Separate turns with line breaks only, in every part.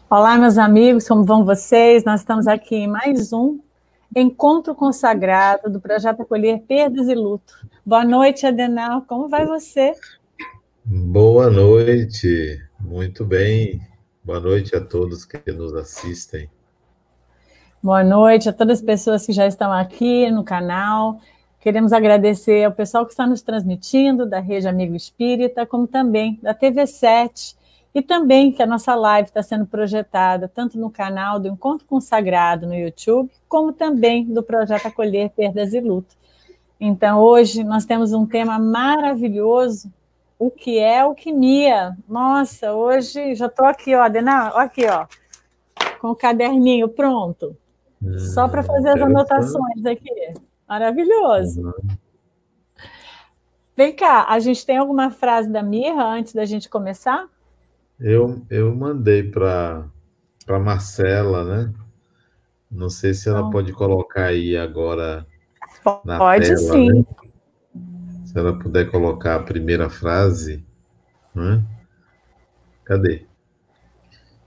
Olá, meus amigos, como vão vocês? Nós estamos aqui em mais um encontro consagrado do Projeto Acolher Perdas e Luto. Boa noite, Adenal. Como vai você?
Boa noite, muito bem. Boa noite a todos que nos assistem.
Boa noite a todas as pessoas que já estão aqui no canal. Queremos agradecer ao pessoal que está nos transmitindo, da Rede Amigo Espírita, como também da TV7, e também que a nossa live está sendo projetada tanto no canal do Encontro Consagrado no YouTube, como também do Projeto Acolher Perdas e Luto. Então, hoje nós temos um tema maravilhoso, o que é alquimia. Nossa, hoje já estou aqui, ó, Adenal, aqui, ó, com o caderninho pronto, só para fazer as
Interessante.
anotações aqui. Maravilhoso.
Uhum.
Vem cá, a gente tem alguma frase da Mirra antes da gente começar?
Eu mandei para Marcela, né? Não sei se ela
Então,
pode colocar aí agora na
pode
tela,
sim.
né? Se ela puder colocar a primeira frase, né? Cadê?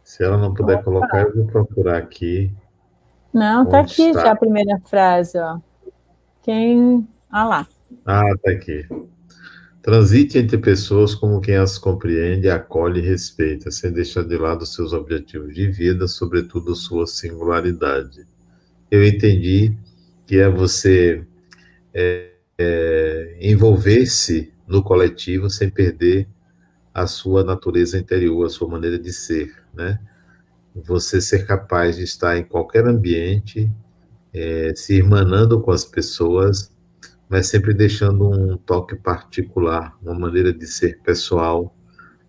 Se ela não puder colocar, eu vou procurar aqui
Não, tá
onde
aqui
está.
já a primeira frase, ó. Quem. Ah lá.
Ah, está aqui. Transite entre pessoas como quem as compreende, acolhe e respeita, sem deixar de lado seus objetivos de vida, sobretudo sua singularidade. Eu entendi que é você envolver-se no coletivo sem perder a sua natureza interior, a sua maneira de ser, né? Você ser capaz de estar em qualquer ambiente, se irmanando com as pessoas, mas sempre deixando um toque particular, uma maneira de ser pessoal,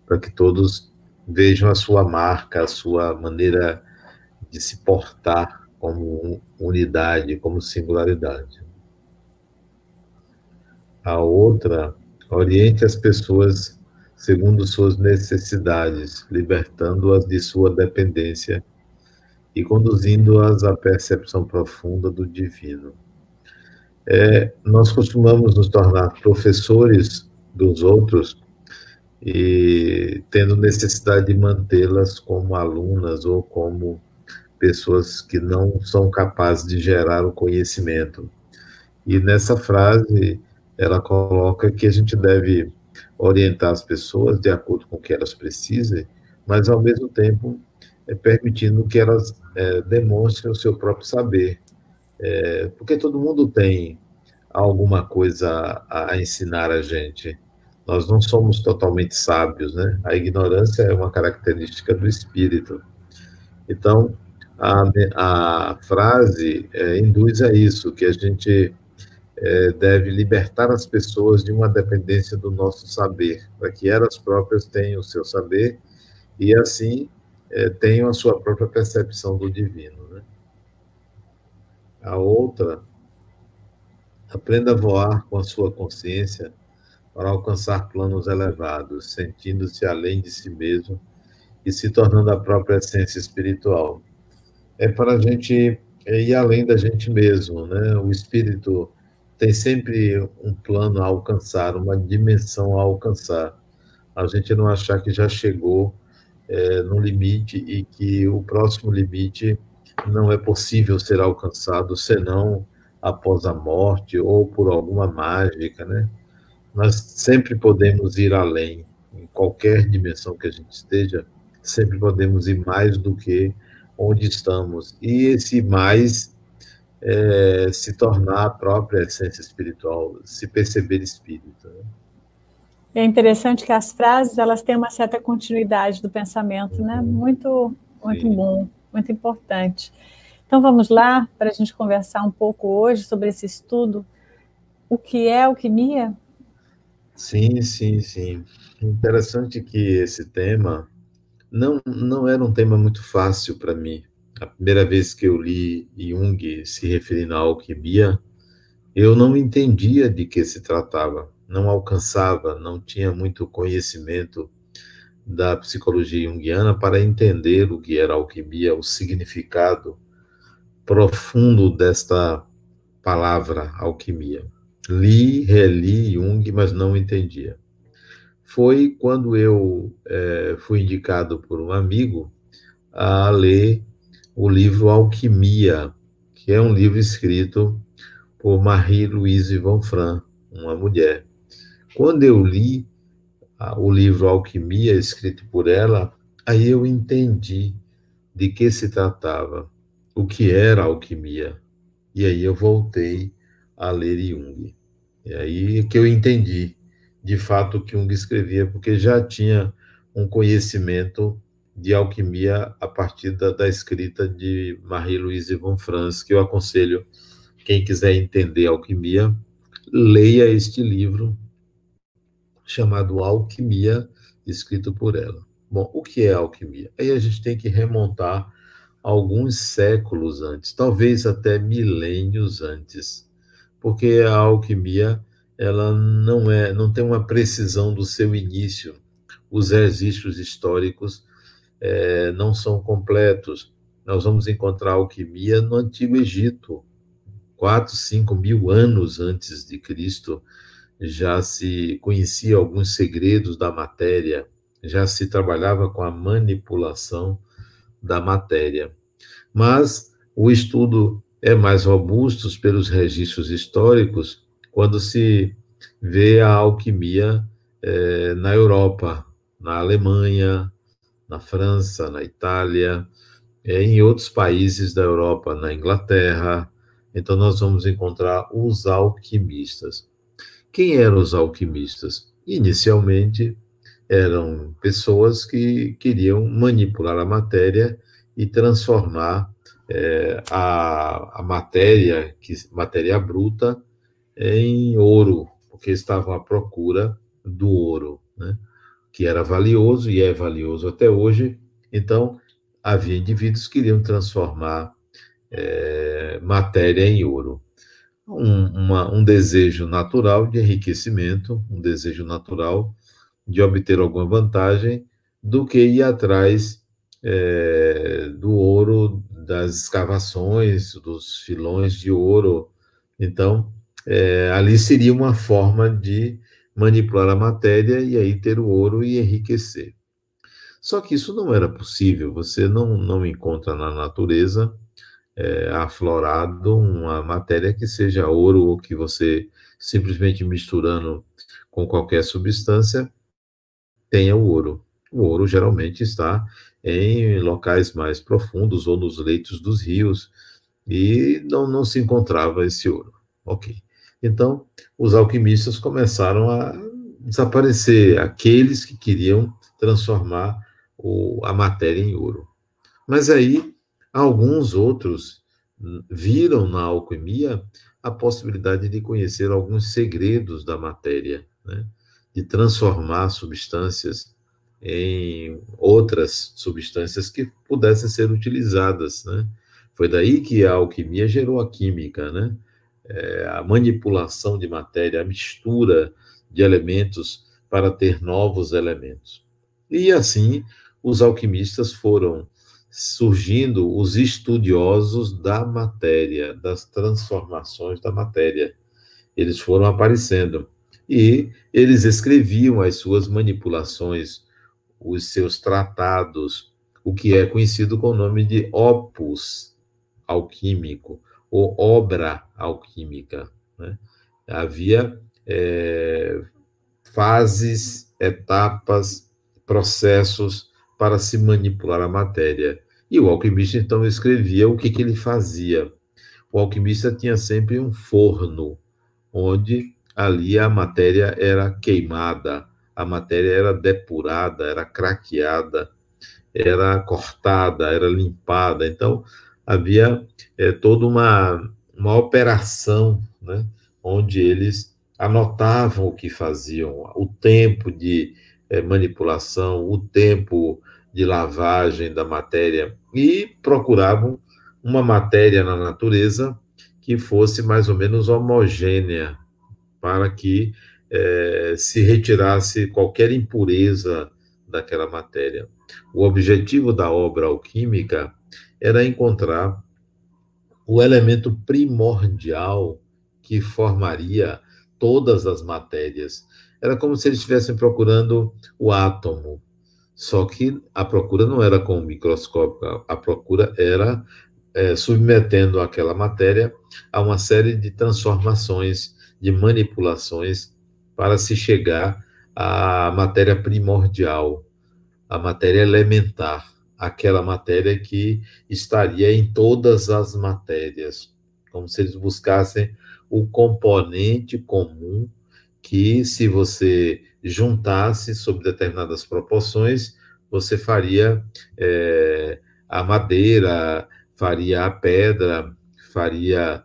para que todos vejam a sua marca, a sua maneira de se portar como unidade, como singularidade. A outra, oriente as pessoas segundo suas necessidades, libertando-as de sua dependência e conduzindo-as à percepção profunda do divino. Nós costumamos nos tornar professores dos outros e tendo necessidade de mantê-las como alunas ou como pessoas que não são capazes de gerar o conhecimento. E nessa frase, ela coloca que a gente deve orientar as pessoas de acordo com o que elas precisem, mas ao mesmo tempo permitindo que elas demonstrem o seu próprio saber, porque todo mundo tem alguma coisa a ensinar a gente. Nós não somos totalmente sábios, né? A ignorância é uma característica do espírito. Então, a frase induz a isso, que a gente deve libertar as pessoas de uma dependência do nosso saber, para que elas próprias tenham o seu saber e, assim, tenham a sua própria percepção do divino, né? A outra, aprenda a voar com a sua consciência para alcançar planos elevados, sentindo-se além de si mesmo e se tornando a própria essência espiritual. É para a gente ir além da gente mesmo, né? O espírito tem sempre um plano a alcançar, uma dimensão a alcançar. A gente não achar que já chegou no limite e que o próximo limite não é possível ser alcançado senão após a morte ou por alguma mágica, né? Nós sempre podemos ir além, em qualquer dimensão que a gente esteja, sempre podemos ir mais do que onde estamos. E esse mais se tornar a própria essência espiritual, se perceber espírito, né?
É interessante que as frases elas têm uma certa continuidade do pensamento, né?
Uhum.
Muito, muito
Sim.
bom, muito importante. Então vamos lá para a gente conversar um pouco hoje sobre esse estudo. O que é alquimia?
Sim, sim, sim. Interessante que esse tema não era um tema muito fácil para mim. A primeira vez que eu li Jung se referindo à alquimia, eu não entendia de que se tratava, não alcançava, não tinha muito conhecimento da psicologia junguiana para entender o que era alquimia, o significado profundo desta palavra alquimia. Li, reli Jung, mas não entendia. Foi quando eu fui indicado por um amigo a ler o livro Alquimia, que é um livro escrito por Marie-Louise von Franz, uma mulher. Quando eu li o livro Alquimia, escrito por ela, aí eu entendi de que se tratava, o que era alquimia. E aí eu voltei a ler Jung. E aí que eu entendi, de fato, o que Jung escrevia, porque já tinha um conhecimento de alquimia a partir da escrita de Marie-Louise von Franz, que eu aconselho quem quiser entender alquimia, leia este livro chamado Alquimia, escrito por ela. Bom, o que é alquimia? Aí a gente tem que remontar alguns séculos antes, talvez até milênios antes, porque a alquimia ela não tem uma precisão do seu início. Os registros históricos não são completos. Nós vamos encontrar alquimia no Antigo Egito, 4, 5 mil anos antes de Cristo, já se conhecia alguns segredos da matéria, já se trabalhava com a manipulação da matéria. Mas o estudo é mais robusto pelos registros históricos quando se vê a alquimia na Europa, na Alemanha, na França, na Itália, em outros países da Europa, na Inglaterra. Então, nós vamos encontrar os alquimistas. Quem eram os alquimistas? Inicialmente, eram pessoas que queriam manipular a matéria e transformar a matéria bruta, em ouro, porque estavam à procura do ouro, né? Que era valioso e é valioso até hoje. Então, havia indivíduos que queriam transformar matéria em ouro. Um desejo natural de enriquecimento, um desejo natural de obter alguma vantagem, do que ir atrás do ouro, das escavações, dos filões de ouro. Então, ali seria uma forma de manipular a matéria e aí ter o ouro e enriquecer. Só que isso não era possível, você não encontra na natureza aflorado uma matéria que seja ouro ou que você, simplesmente misturando com qualquer substância, tenha o ouro. O ouro geralmente está em locais mais profundos ou nos leitos dos rios e não se encontrava esse ouro. Ok. Então, os alquimistas começaram a desaparecer, aqueles que queriam transformar a matéria em ouro. Mas aí, alguns outros viram na alquimia a possibilidade de conhecer alguns segredos da matéria, né? De transformar substâncias em outras substâncias que pudessem ser utilizadas, né? Foi daí que a alquimia gerou a química, né? A manipulação de matéria, a mistura de elementos para ter novos elementos. E assim, os alquimistas foram surgindo, os estudiosos da matéria, das transformações da matéria. Eles foram aparecendo. E eles escreviam as suas manipulações, os seus tratados, o que é conhecido com o nome de opus alquímico, ou obra alquímica, né? Havia fases, etapas, processos para se manipular a matéria. E o alquimista, então, escrevia o que ele fazia. O alquimista tinha sempre um forno, onde ali a matéria era queimada, a matéria era depurada, era craqueada, era cortada, era limpada. Então, havia toda uma operação, né, onde eles anotavam o que faziam, o tempo de manipulação, o tempo de lavagem da matéria, e procuravam uma matéria na natureza que fosse mais ou menos homogênea, para que se retirasse qualquer impureza daquela matéria. O objetivo da obra alquímica era encontrar o elemento primordial que formaria todas as matérias. Era como se eles estivessem procurando o átomo. Só que a procura não era com o microscópio, a procura era submetendo aquela matéria a uma série de transformações, de manipulações, para se chegar à matéria primordial, à matéria elementar, aquela matéria que estaria em todas as matérias, como se eles buscassem o componente comum que, se você juntasse sob determinadas proporções, você faria a madeira, faria a pedra, faria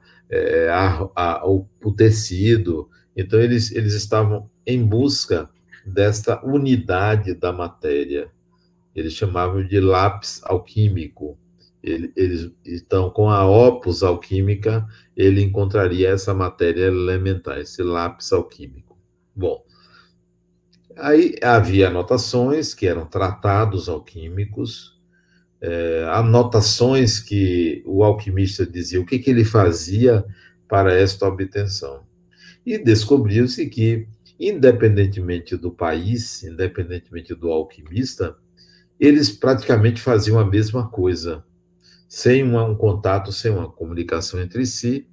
o tecido. Então, eles estavam em busca desta unidade da matéria. Eles chamavam de lápis alquímico. Eles, então, com a opus alquímica, ele encontraria essa matéria elementar, esse lápis alquímico. Bom, aí havia anotações, que eram tratados alquímicos, anotações que o alquimista dizia o que ele fazia para esta obtenção. E descobriu-se que, independentemente do país, independentemente do alquimista, eles praticamente faziam a mesma coisa, sem um contato, sem uma comunicação entre si.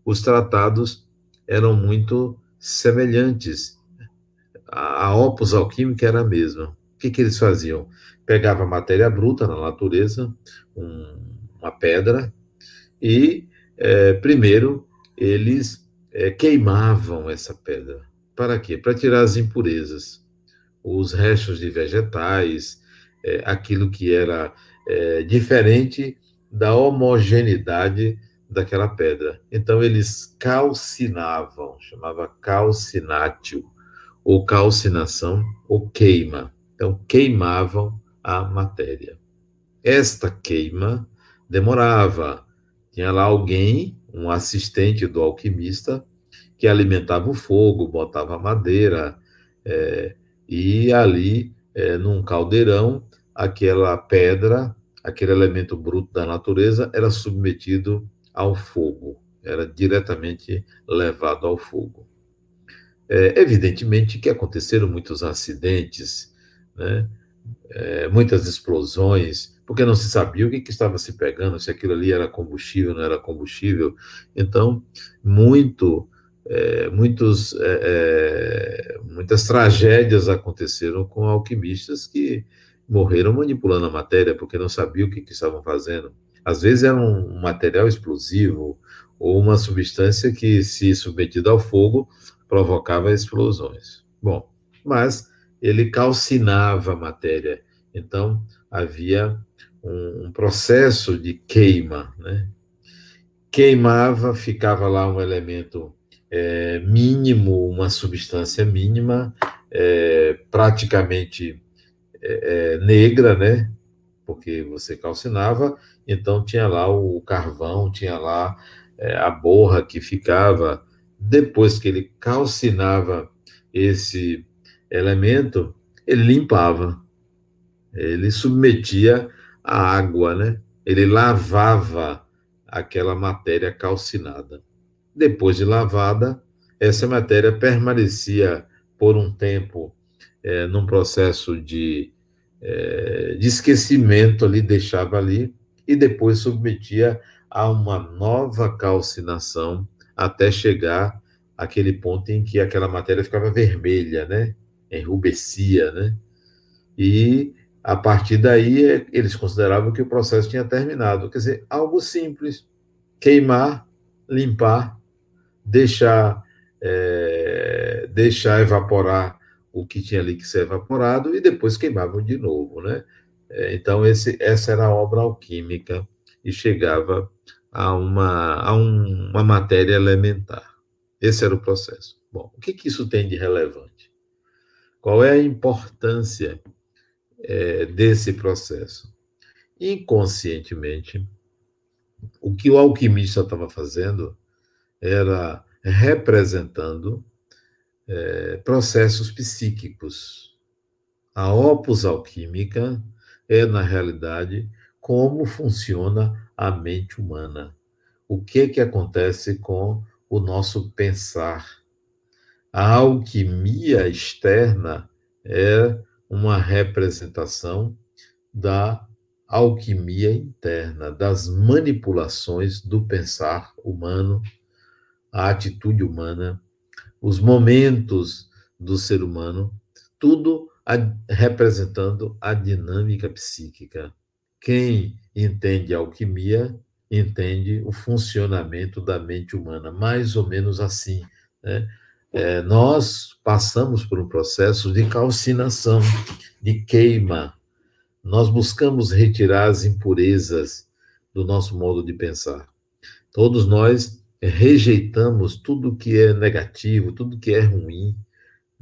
Os tratados eram muito semelhantes. A opus alquímica era a mesma. O que eles faziam? Pegava matéria bruta na natureza, uma pedra, e primeiro eles queimavam essa pedra. Para quê? Para tirar as impurezas, os restos de vegetais, aquilo que era diferente da homogeneidade daquela pedra. Então, eles calcinavam, chamava calcinátil, ou calcinação, ou queima. Então, queimavam a matéria. Esta queima demorava. Tinha lá alguém, um assistente do alquimista, que alimentava o fogo, botava madeira, e ali, num caldeirão, aquela pedra, aquele elemento bruto da natureza, era submetido ao fogo, era diretamente levado ao fogo. Evidentemente que aconteceram muitos acidentes, né? Muitas explosões, porque não se sabia o que estava se pegando, se aquilo ali era combustível, não era combustível. Então, muitas tragédias aconteceram com alquimistas que morreram manipulando a matéria, porque não sabiam o que estavam fazendo. Às vezes era um material explosivo ou uma substância que, se submetida ao fogo, provocava explosões. Bom, mas ele calcinava a matéria. Então, havia um processo de queima, né? Queimava, ficava lá um elemento mínimo, uma substância mínima, praticamente negra, né? Porque você calcinava, então tinha lá o carvão, tinha lá a borra que ficava. Depois que ele calcinava esse elemento, ele limpava, ele submetia a água, né? Ele lavava aquela matéria calcinada. Depois de lavada, essa matéria permanecia por um tempo num processo de esquecimento ali, deixava ali, e depois submetia a uma nova calcinação até chegar àquele ponto em que aquela matéria ficava vermelha, né? Enrubescia, né? E, a partir daí, eles consideravam que o processo tinha terminado. Quer dizer, algo simples: queimar, limpar, deixar evaporar o que tinha ali que ser evaporado, e depois queimavam de novo, né? Então, essa era a obra alquímica, e chegava a uma matéria elementar. Esse era o processo. Bom, o que isso tem de relevante? Qual é a importância desse processo? Inconscientemente, o que o alquimista estava fazendo era representando processos psíquicos. A opus alquímica na realidade, como funciona a mente humana. O que acontece com o nosso pensar. A alquimia externa é uma representação da alquimia interna, das manipulações do pensar humano, a atitude humana, os momentos do ser humano, tudo representando a dinâmica psíquica. Quem entende a alquimia entende o funcionamento da mente humana, mais ou menos assim, né? Nós passamos por um processo de calcinação, de queima. Nós buscamos retirar as impurezas do nosso modo de pensar. Todos nós rejeitamos tudo que é negativo, tudo que é ruim,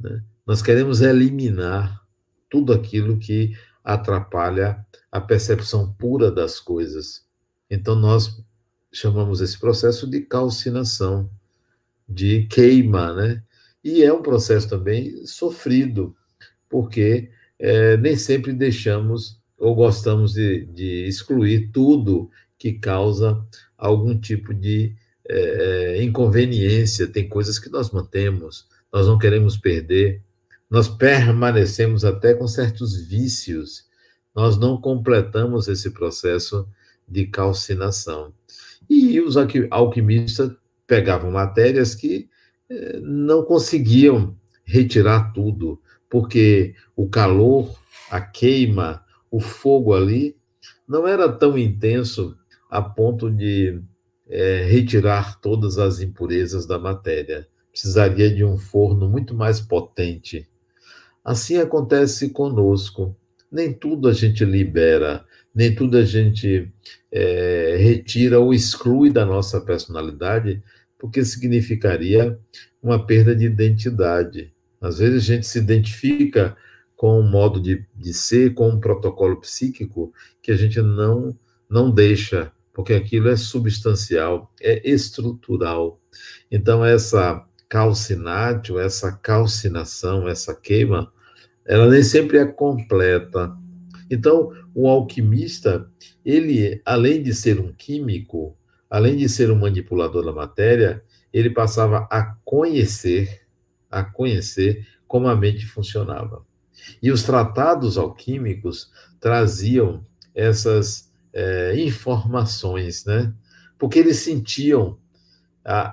né? Nós queremos eliminar tudo aquilo que atrapalha a percepção pura das coisas. Então, nós chamamos esse processo de calcinação, de queima, né? E é um processo também sofrido, porque nem sempre deixamos ou gostamos de excluir tudo que causa algum tipo de inconveniência. Tem coisas que nós mantemos, nós não queremos perder, nós permanecemos até com certos vícios, nós não completamos esse processo de calcinação. E os alquimistas pegavam matérias que não conseguiam retirar tudo, porque o calor, a queima, o fogo ali não era tão intenso a ponto de retirar todas as impurezas da matéria. Precisaria de um forno muito mais potente. Assim acontece conosco. Nem tudo a gente libera, nem tudo a gente retira ou exclui da nossa personalidade, porque significaria uma perda de identidade. Às vezes a gente se identifica com um modo de ser, com um protocolo psíquico que a gente não deixa, porque aquilo é substancial, é estrutural. Então, essa calcinatio, essa calcinação, essa queima, ela nem sempre é completa. Então, o alquimista, ele, além de ser um químico, além de ser um manipulador da matéria, ele passava a conhecer como a mente funcionava. E os tratados alquímicos traziam essas informações, né? Porque eles sentiam,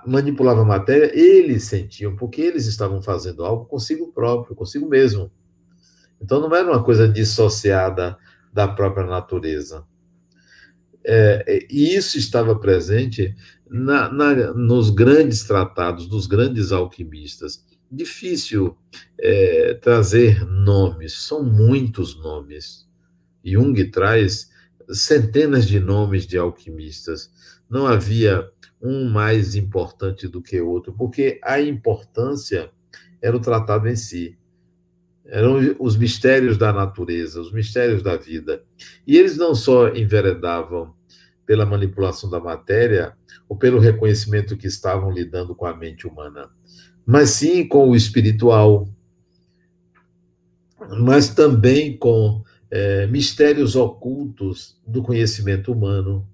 manipulavam a matéria, eles sentiam, porque eles estavam fazendo algo consigo próprio, consigo mesmo. Então não era uma coisa dissociada da própria natureza. E isso estava presente nos grandes tratados dos grandes alquimistas. Difícil trazer nomes, são muitos nomes. Jung traz centenas de nomes de alquimistas. Não havia um mais importante do que outro, porque a importância era o tratado em si. Eram os mistérios da natureza, os mistérios da vida. E eles não só enveredavam pela manipulação da matéria ou pelo reconhecimento que estavam lidando com a mente humana, mas sim com o espiritual, mas também com mistérios ocultos do conhecimento humano.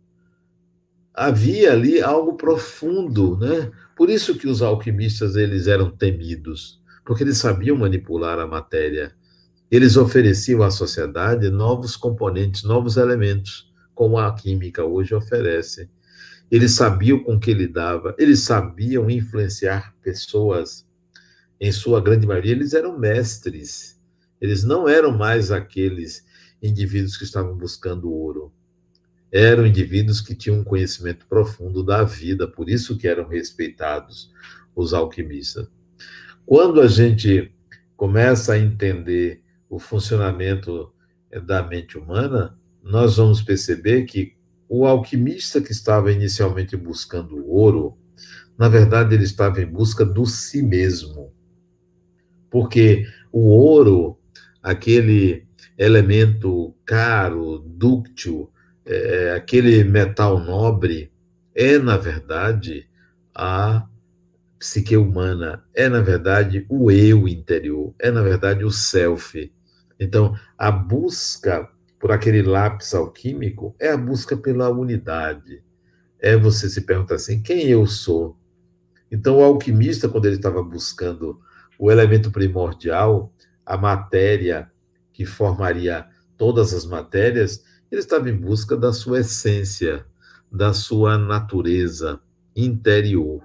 Havia ali algo profundo, né? Por isso que os alquimistas eles eram temidos, porque eles sabiam manipular a matéria. Eles ofereciam à sociedade novos componentes, novos elementos, como a química hoje oferece. Eles sabiam com que lidava, eles sabiam influenciar pessoas. Em sua grande maioria, eles eram mestres. Eles não eram mais aqueles indivíduos que estavam buscando ouro. Eram indivíduos que tinham um conhecimento profundo da vida, por isso que eram respeitados os alquimistas. Quando a gente começa a entender o funcionamento da mente humana, nós vamos perceber que o alquimista que estava inicialmente buscando o ouro, na verdade, ele estava em busca do si mesmo. Porque o ouro, aquele elemento caro, dúctil, aquele metal nobre, na verdade, a psique humana, na verdade, o eu interior, na verdade, o self. Então, a busca por aquele lápis alquímico é a busca pela unidade. Você se perguntar assim, quem eu sou? Então, o alquimista, quando ele estava buscando o elemento primordial, a matéria que formaria todas as matérias, ele estava em busca da sua essência, da sua natureza interior.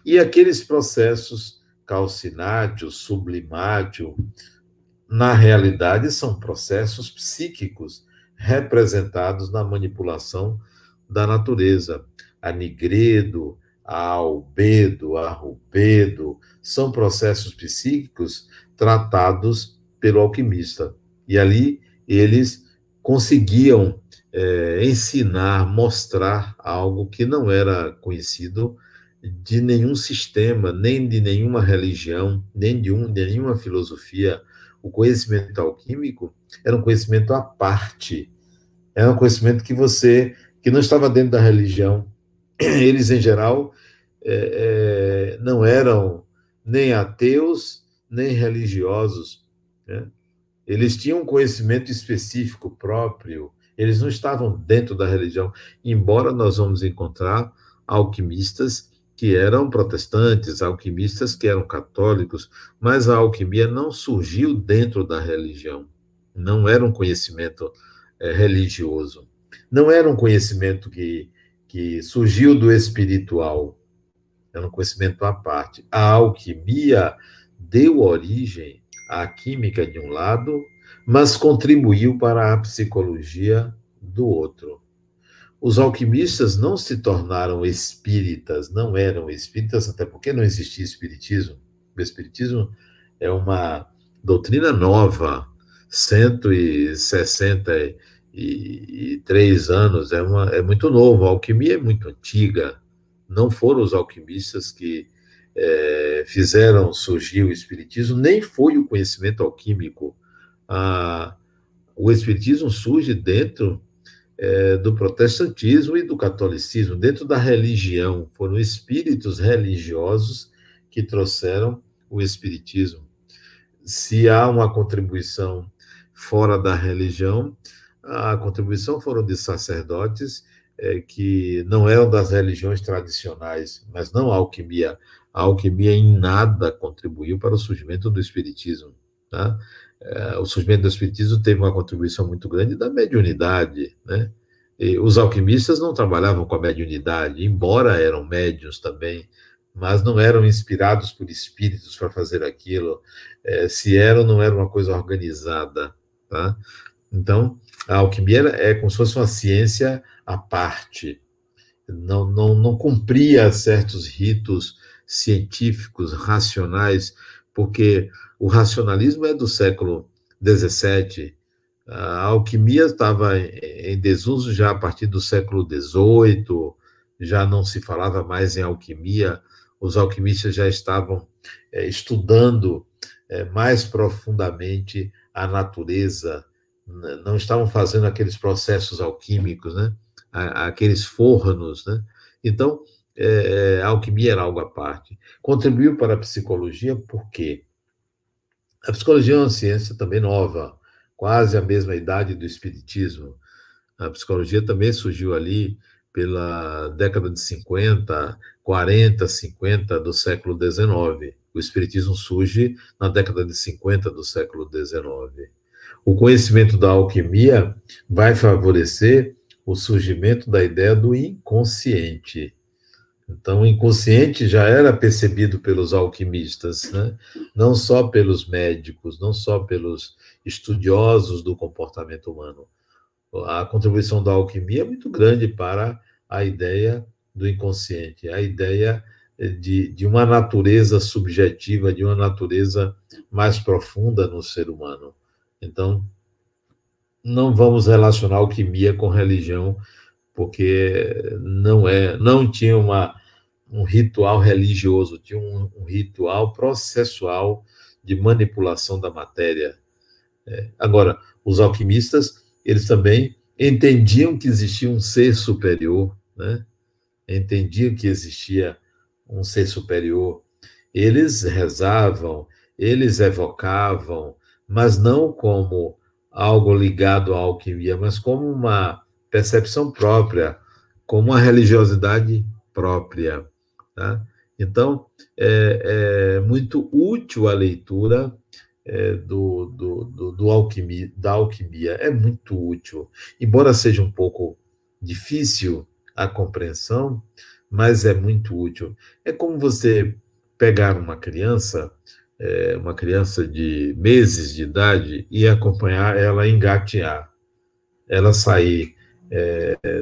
E aqueles processos calcinátil, sublimátil, na realidade, são processos psíquicos representados na manipulação da natureza. A nigredo, a albedo, a rubedo, são processos psíquicos tratados pelo alquimista. E ali eles conseguiam ensinar, mostrar algo que não era conhecido de nenhum sistema, nem de nenhuma religião, nem de nenhuma filosofia. O conhecimento alquímico era um conhecimento à parte, era um conhecimento que não estava dentro da religião. Eles, em geral, não eram nem ateus, nem religiosos, né? Eles tinham um conhecimento específico próprio, eles não estavam dentro da religião, embora nós vamos encontrar alquimistas que eram protestantes, alquimistas que eram católicos, mas a alquimia não surgiu dentro da religião, não era um conhecimento religioso, não era um conhecimento que surgiu do espiritual, era um conhecimento à parte. A alquimia deu origem à química de um lado, mas contribuiu para a psicologia do outro. Os alquimistas não se tornaram espíritas, não eram espíritas, até porque não existia espiritismo. O espiritismo é uma doutrina nova, 163 anos, é muito novo. A alquimia é muito antiga. Não foram os alquimistas que fizeram surgir o espiritismo, nem foi o conhecimento alquímico. O espiritismo surge dentro do protestantismo e do catolicismo, dentro da religião. Foram espíritos religiosos que trouxeram o espiritismo. Se há uma contribuição fora da religião, a contribuição foram de sacerdotes que não eram das religiões tradicionais, mas não a alquimia. A alquimia em nada contribuiu para o surgimento do espiritismo, tá? O surgimento do espiritismo teve uma contribuição muito grande da mediunidade, né? E os alquimistas não trabalhavam com a mediunidade, embora eram médiuns também, mas não eram inspirados por espíritos para fazer aquilo. Se eram, não era uma coisa organizada, tá? Então, a alquimia é como se fosse uma ciência à parte. Não cumpria certos ritos científicos, racionais, porque o racionalismo é do século XVII. A alquimia estava em desuso já a partir do século XVIII, já não se falava mais em alquimia, os alquimistas já estavam estudando mais profundamente a natureza, não estavam fazendo aqueles processos alquímicos, né? Aqueles fornos, né? Então, a alquimia era algo à parte. Contribuiu para a psicologia, por quê? A psicologia é uma ciência também nova, quase a mesma idade do espiritismo. A psicologia também surgiu ali pela década de 50, 40, 50 do século XIX. O espiritismo surge na década de 50 do século XIX. O conhecimento da alquimia vai favorecer o surgimento da ideia do inconsciente. Então, o inconsciente já era percebido pelos alquimistas, né? Não só pelos médicos, não só pelos estudiosos do comportamento humano. A contribuição da alquimia é muito grande para a ideia do inconsciente, a ideia de uma natureza subjetiva, de uma natureza mais profunda no ser humano. Então, não vamos relacionar alquimia com religião, porque não tinha um ritual religioso, tinha um ritual processual de manipulação da matéria. Agora, os alquimistas, eles também entendiam que existia um ser superior, né? Entendiam que existia um ser superior. Eles rezavam, eles evocavam, mas não como algo ligado à alquimia, mas como uma percepção própria, como uma religiosidade própria, tá? Então, é muito útil a leitura da alquimia é muito útil. Embora seja um pouco difícil a compreensão, mas é muito útil. É como você pegar uma criança de meses de idade, e acompanhar ela engatear, ela sair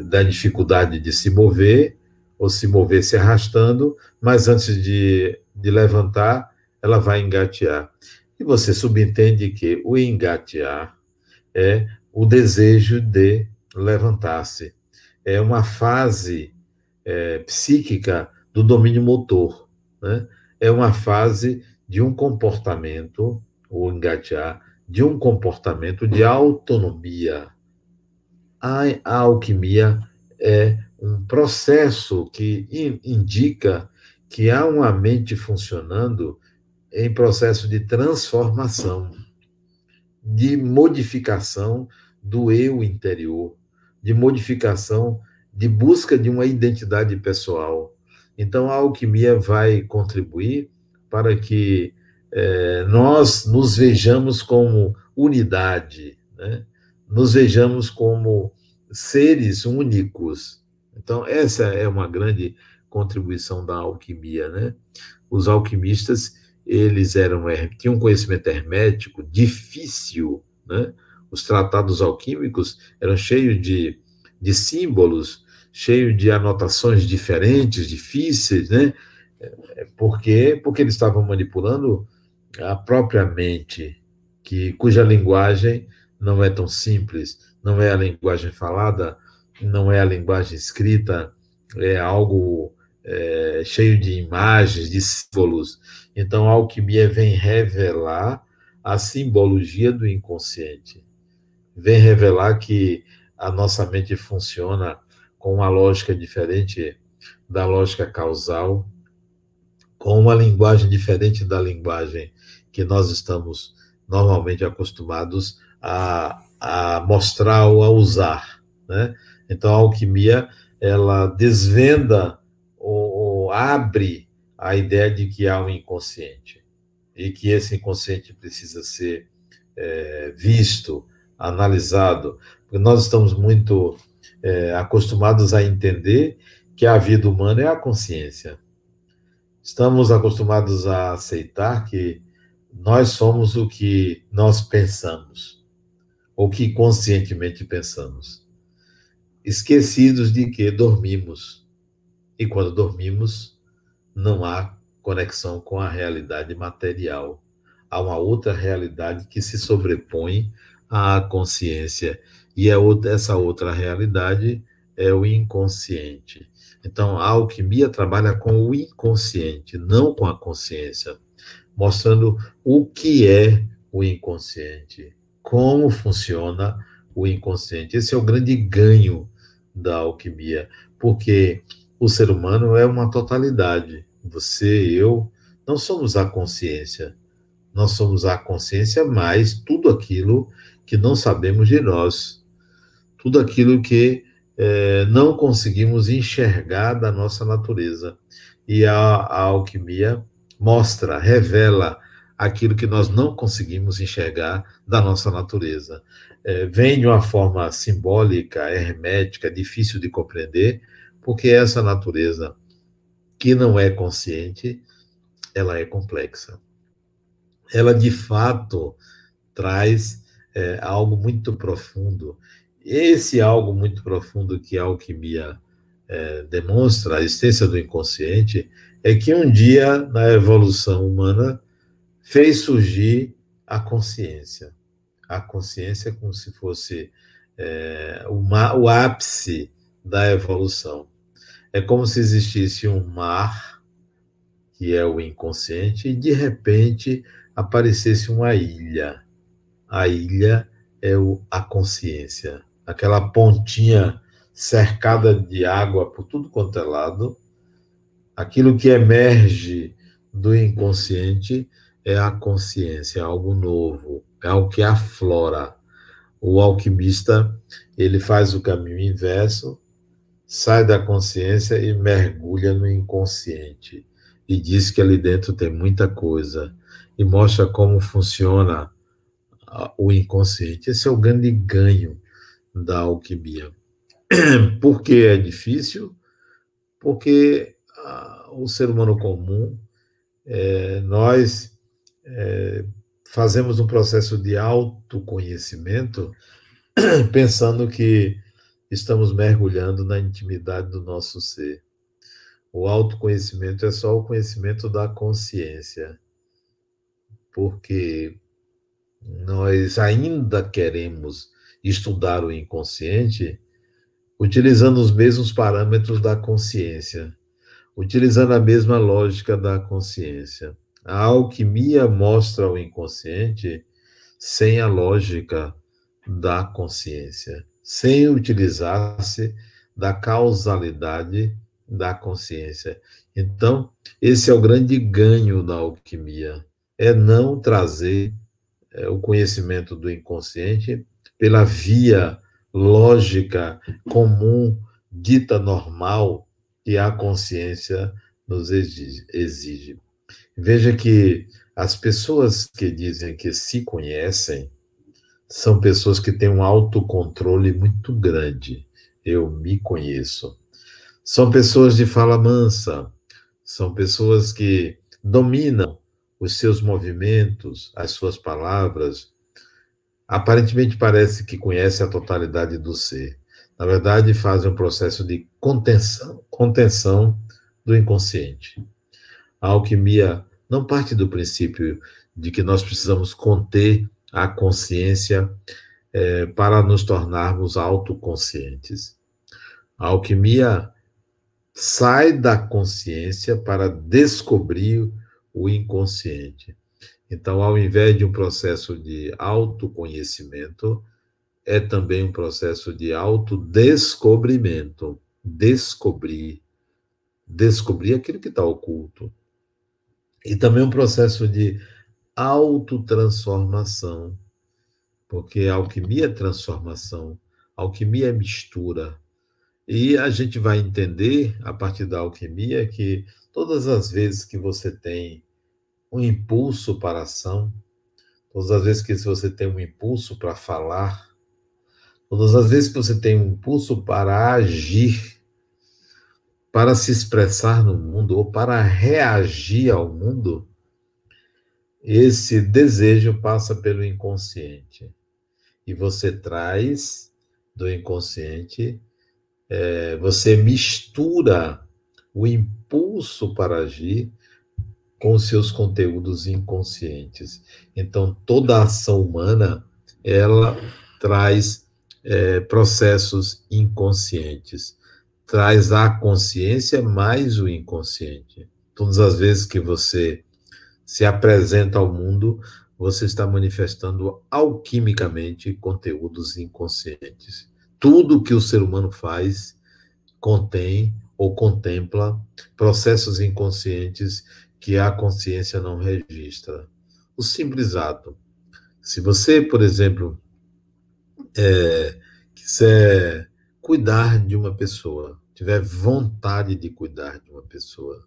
da dificuldade de se mover, ou se mover se arrastando, mas antes de levantar, ela vai engatear. E você subentende que o engatear é o desejo de levantar-se. É uma fase psíquica do domínio motor, né? É uma fase de um comportamento, o engatear, de um comportamento de autonomia. A alquimia é um processo que indica que há uma mente funcionando em processo de transformação, de modificação do eu interior, de modificação, de busca de uma identidade pessoal. Então, a alquimia vai contribuir para que nós nos vejamos como unidade, né? Nos vejamos como seres únicos. Então, essa é uma grande contribuição da alquimia, né? Os alquimistas, eles tinham um conhecimento hermético difícil, né? Os tratados alquímicos eram cheios de símbolos, cheios de anotações diferentes, difíceis, né? Por quê? Porque eles estavam manipulando a própria mente, cuja linguagem não é tão simples, não é a linguagem falada, não é a linguagem escrita, é algo cheio de imagens, de símbolos. Então, a alquimia vem revelar a simbologia do inconsciente, vem revelar que a nossa mente funciona com uma lógica diferente da lógica causal, com uma linguagem diferente da linguagem que nós estamos normalmente acostumados a mostrar ou a usar, né? Então, a alquimia, ela desvenda ou abre a ideia de que há um inconsciente e que esse inconsciente precisa ser visto, analisado, porque nós estamos muito acostumados a entender que a vida humana é a consciência. Estamos acostumados a aceitar que nós somos o que nós pensamos, ou que conscientemente pensamos, esquecidos de que dormimos. E quando dormimos, não há conexão com a realidade material. Há uma outra realidade que se sobrepõe à consciência. E essa outra realidade é o inconsciente. Então, a alquimia trabalha com o inconsciente, não com a consciência, mostrando o que é o inconsciente, como funciona o inconsciente. Esse é o grande ganho da alquimia, porque o ser humano é uma totalidade. Você, eu, não somos a consciência. Nós somos a consciência mais tudo aquilo que não sabemos de nós. Tudo aquilo que não conseguimos enxergar da nossa natureza. E a alquimia mostra, revela aquilo que nós não conseguimos enxergar da nossa natureza. Vem de uma forma simbólica, hermética, difícil de compreender, porque essa natureza que não é consciente, ela é complexa. Ela, de fato, traz algo muito profundo. Esse algo muito profundo que a alquimia demonstra, a existência do inconsciente, é que um dia, na evolução humana, fez surgir a consciência. A consciência como se fosse o ápice da evolução. É como se existisse um mar, que é o inconsciente, e, de repente, aparecesse uma ilha. A ilha é a consciência. Aquela pontinha cercada de água por tudo quanto é lado. Aquilo que emerge do inconsciente é a consciência, é algo novo, é algo que aflora. O alquimista, ele faz o caminho inverso, sai da consciência e mergulha no inconsciente. E diz que ali dentro tem muita coisa. e mostra como funciona o inconsciente. Esse é o grande ganho da alquimia. Por que é difícil? Porque o ser humano comum, nós fazemos um processo de autoconhecimento pensando que estamos mergulhando na intimidade do nosso ser. O autoconhecimento é só o conhecimento da consciência, porque nós ainda queremos estudar o inconsciente utilizando os mesmos parâmetros da consciência, utilizando a mesma lógica da consciência. A alquimia mostra o inconsciente sem a lógica da consciência, sem utilizar-se da causalidade da consciência. Então, esse é o grande ganho da alquimia, é não trazer o conhecimento do inconsciente pela via lógica comum, dita normal, que a consciência nos exige. Veja que as pessoas que dizem que se conhecem são pessoas que têm um autocontrole muito grande. Eu me conheço. São pessoas de fala mansa, são pessoas que dominam os seus movimentos, as suas palavras. Aparentemente parece que conhece a totalidade do ser. Na verdade, fazem um processo de contenção do inconsciente. A alquimia não parte do princípio de que nós precisamos conter a consciência para nos tornarmos autoconscientes. A alquimia sai da consciência para descobrir o inconsciente. Então, ao invés de um processo de autoconhecimento, é também um processo de autodescobrimento. Descobrir aquilo que está oculto. E também um processo de autotransformação, porque a alquimia é transformação, a alquimia é mistura. E a gente vai entender, a partir da alquimia, que todas as vezes que você tem um impulso para a ação, todas as vezes que você tem um impulso para falar, todas as vezes que você tem um impulso para agir, para se expressar no mundo ou para reagir ao mundo, esse desejo passa pelo inconsciente. E você traz do inconsciente, você mistura o impulso para agir com os seus conteúdos inconscientes. Então, toda a ação humana, ela traz processos inconscientes. Traz a consciência mais o inconsciente. Todas as vezes que você se apresenta ao mundo, você está manifestando alquimicamente conteúdos inconscientes. Tudo que o ser humano faz contém ou contempla processos inconscientes que a consciência não registra. O simples ato. Se você, por exemplo, quiser cuidar de uma pessoa, tiver vontade de cuidar de uma pessoa,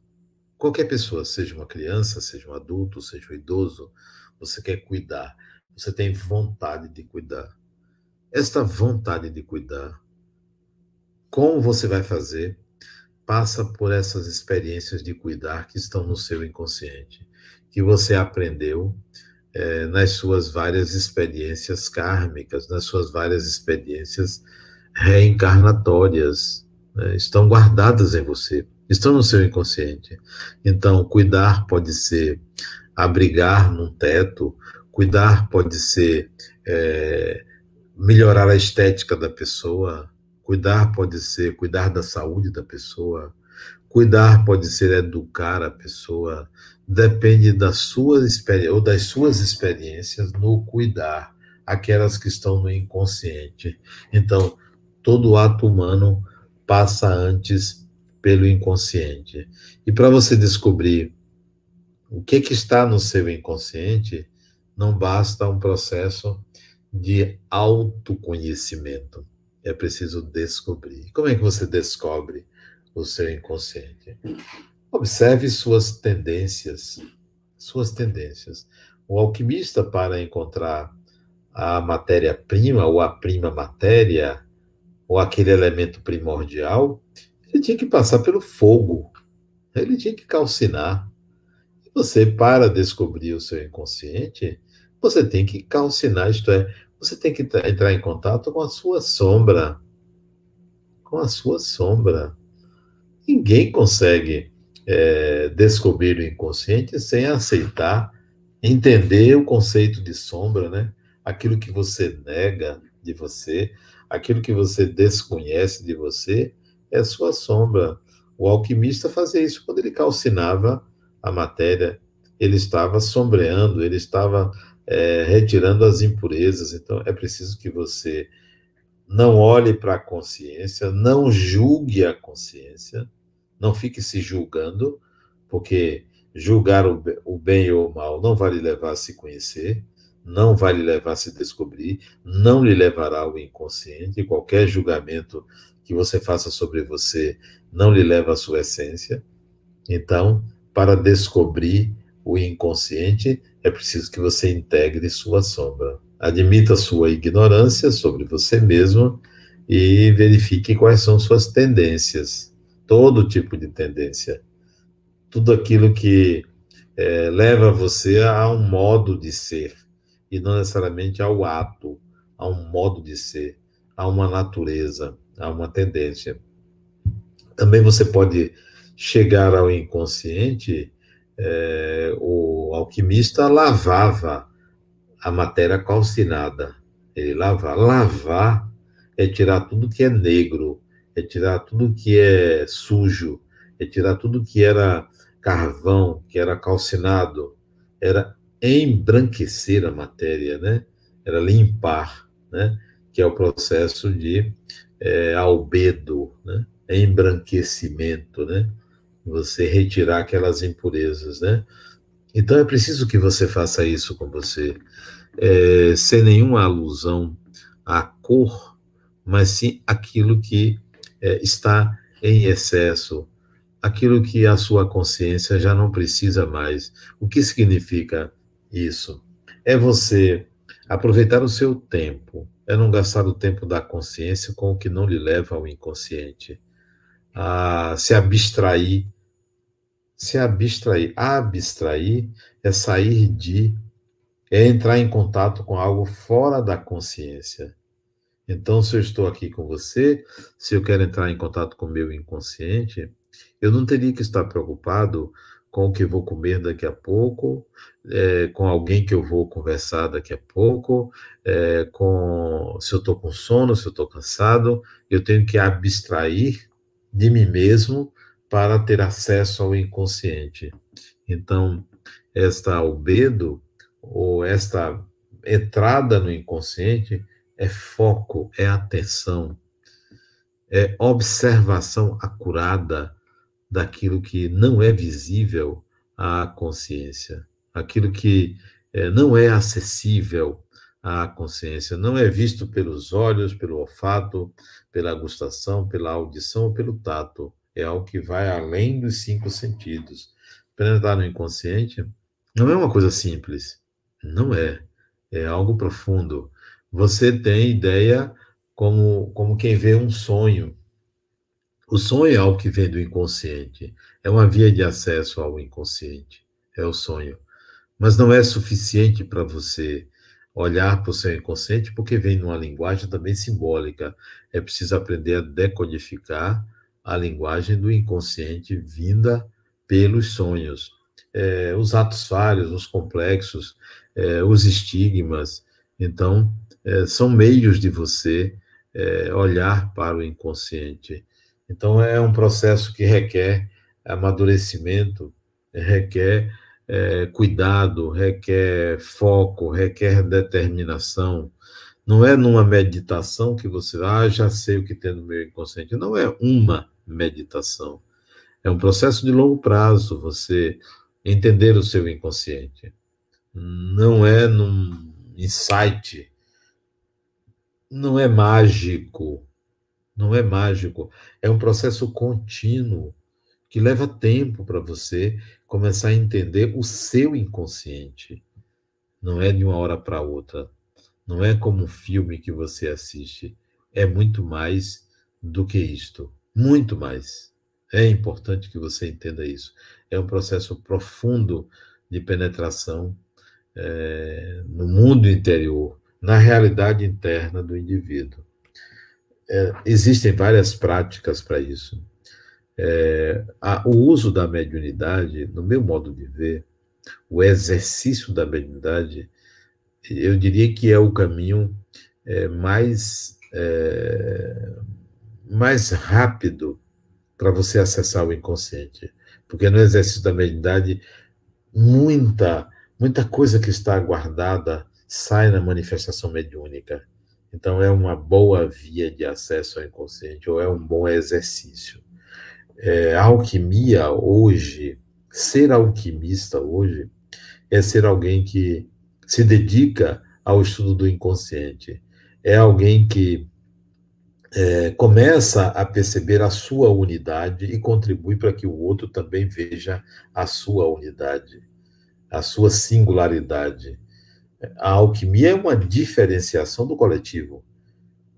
qualquer pessoa, seja uma criança, seja um adulto, seja um idoso, você quer cuidar, você tem vontade de cuidar. Esta vontade de cuidar, como você vai fazer? Passa por essas experiências de cuidar que estão no seu inconsciente, que você aprendeu nas suas várias experiências kármicas, nas suas várias experiências reencarnatórias, né? Estão guardadas em você, estão no seu inconsciente. Então, cuidar pode ser abrigar num teto, cuidar pode ser melhorar a estética da pessoa, cuidar pode ser cuidar da saúde da pessoa, cuidar pode ser educar a pessoa, depende da sua experiência ou das suas experiências no cuidar, aquelas que estão no inconsciente. Então, todo ato humano passa antes pelo inconsciente. E para você descobrir o que está no seu inconsciente, não basta um processo de autoconhecimento. É preciso descobrir. Como é que você descobre o seu inconsciente? Observe suas tendências, suas tendências. O alquimista, para encontrar a matéria-prima, ou a prima matéria, ou aquele elemento primordial, ele tinha que passar pelo fogo, ele tinha que calcinar. E você, para descobrir o seu inconsciente, você tem que calcinar, isto é, você tem que entrar em contato com a sua sombra. Com a sua sombra. Ninguém consegue descobrir o inconsciente sem aceitar, entender o conceito de sombra, né? Aquilo que você nega de você, aquilo que você desconhece de você, é sua sombra. O alquimista fazia isso quando ele calcinava a matéria, ele estava sombreando, ele estava retirando as impurezas. Então, é preciso que você não olhe para a consciência, não julgue a consciência, não fique se julgando, porque julgar o bem ou o mal não vai lhe levar a se conhecer, não vai lhe levar a se descobrir, não lhe levará ao inconsciente. Qualquer julgamento que você faça sobre você não lhe leva à sua essência. Então, para descobrir o inconsciente, é preciso que você integre sua sombra. Admita sua ignorância sobre você mesmo e verifique quais são suas tendências. Todo tipo de tendência. Tudo aquilo que leva você a um modo de ser, e não necessariamente ao ato, a um modo de ser, a uma natureza, a uma tendência. Também você pode chegar ao inconsciente. O alquimista lavava a matéria calcinada. Ele lavava. Lavar é tirar tudo que é negro, é tirar tudo que é sujo, é tirar tudo que era carvão, que era calcinado. Era embranquecer a matéria, né? Era limpar, né? Que é o processo de albedo, né? Embranquecimento, né? Você retirar aquelas impurezas, né? Então é preciso que você faça isso com você, sem nenhuma alusão à cor, mas sim aquilo que está em excesso, aquilo que a sua consciência já não precisa mais. O que significa isso? É você aproveitar o seu tempo, é não gastar o tempo da consciência com o que não lhe leva ao inconsciente, a se abstrair. Se abstrair. Abstrair é sair de, é entrar em contato com algo fora da consciência. Então, se eu estou aqui com você, se eu quero entrar em contato com o meu inconsciente, eu não teria que estar preocupado com o que vou comer daqui a pouco, com alguém que eu vou conversar daqui a pouco, se eu estou com sono, se eu estou cansado. Eu tenho que abstrair de mim mesmo para ter acesso ao inconsciente. Então, esta albedo, ou esta entrada no inconsciente, é foco, é atenção, é observação acurada daquilo que não é visível à consciência, aquilo que não é acessível à consciência, não é visto pelos olhos, pelo olfato, pela gustação, pela audição ou pelo tato. É algo que vai além dos 5 sentidos. Penetrar no inconsciente não é uma coisa simples, não é. É algo profundo. Você tem ideia como quem vê um sonho. O sonho é algo que vem do inconsciente, é uma via de acesso ao inconsciente, é o sonho. Mas não é suficiente para você olhar para o seu inconsciente, porque vem numa linguagem também simbólica. É preciso aprender a decodificar a linguagem do inconsciente vinda pelos sonhos. Os atos falhos, os complexos, os estigmas. Então, são meios de você olhar para o inconsciente. Então, é um processo que requer amadurecimento, requer cuidado, requer foco, requer determinação. Não é numa meditação que você, já sei o que tem no meu inconsciente. Não é uma meditação. É um processo de longo prazo, você entender o seu inconsciente. Não é num insight, não é mágico. Não é mágico, é um processo contínuo que leva tempo para você começar a entender o seu inconsciente. Não é de uma hora para outra. Não é como um filme que você assiste. É muito mais do que isto. Muito mais. É importante que você entenda isso. É um processo profundo de penetração no mundo interior, na realidade interna do indivíduo. Existem várias práticas para isso. O uso da mediunidade, no meu modo de ver, o exercício da mediunidade, eu diria que é o caminho mais rápido para você acessar o inconsciente. Porque no exercício da mediunidade, muita coisa que está guardada sai na manifestação mediúnica. Então, é uma boa via de acesso ao inconsciente, ou é um bom exercício. A alquimia hoje, ser alquimista hoje, é ser alguém que se dedica ao estudo do inconsciente. É alguém que começa a perceber a sua unidade e contribui para que o outro também veja a sua unidade, a sua singularidade. A alquimia é uma diferenciação do coletivo,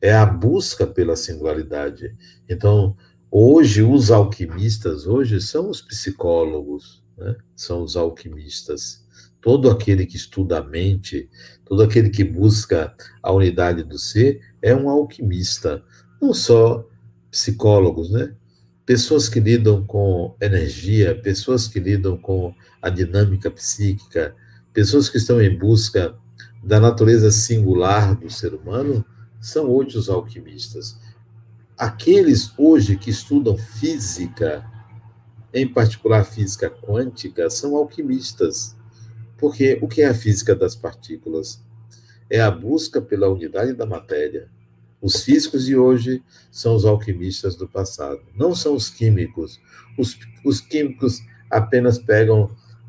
é a busca pela singularidade. Então, hoje, os alquimistas hoje são os psicólogos, né? São os alquimistas. Todo aquele que estuda a mente, todo aquele que busca a unidade do ser, é um alquimista. Não só psicólogos, né? Pessoas que lidam com energia, pessoas que lidam com a dinâmica psíquica, pessoas que estão em busca da natureza singular do ser humano, são hoje os alquimistas. Aqueles hoje que estudam física, em particular física quântica, são alquimistas. Porque o que é a física das partículas? É a busca pela unidade da matéria. Os físicos de hoje são os alquimistas do passado. Não são os químicos. Os químicos apenas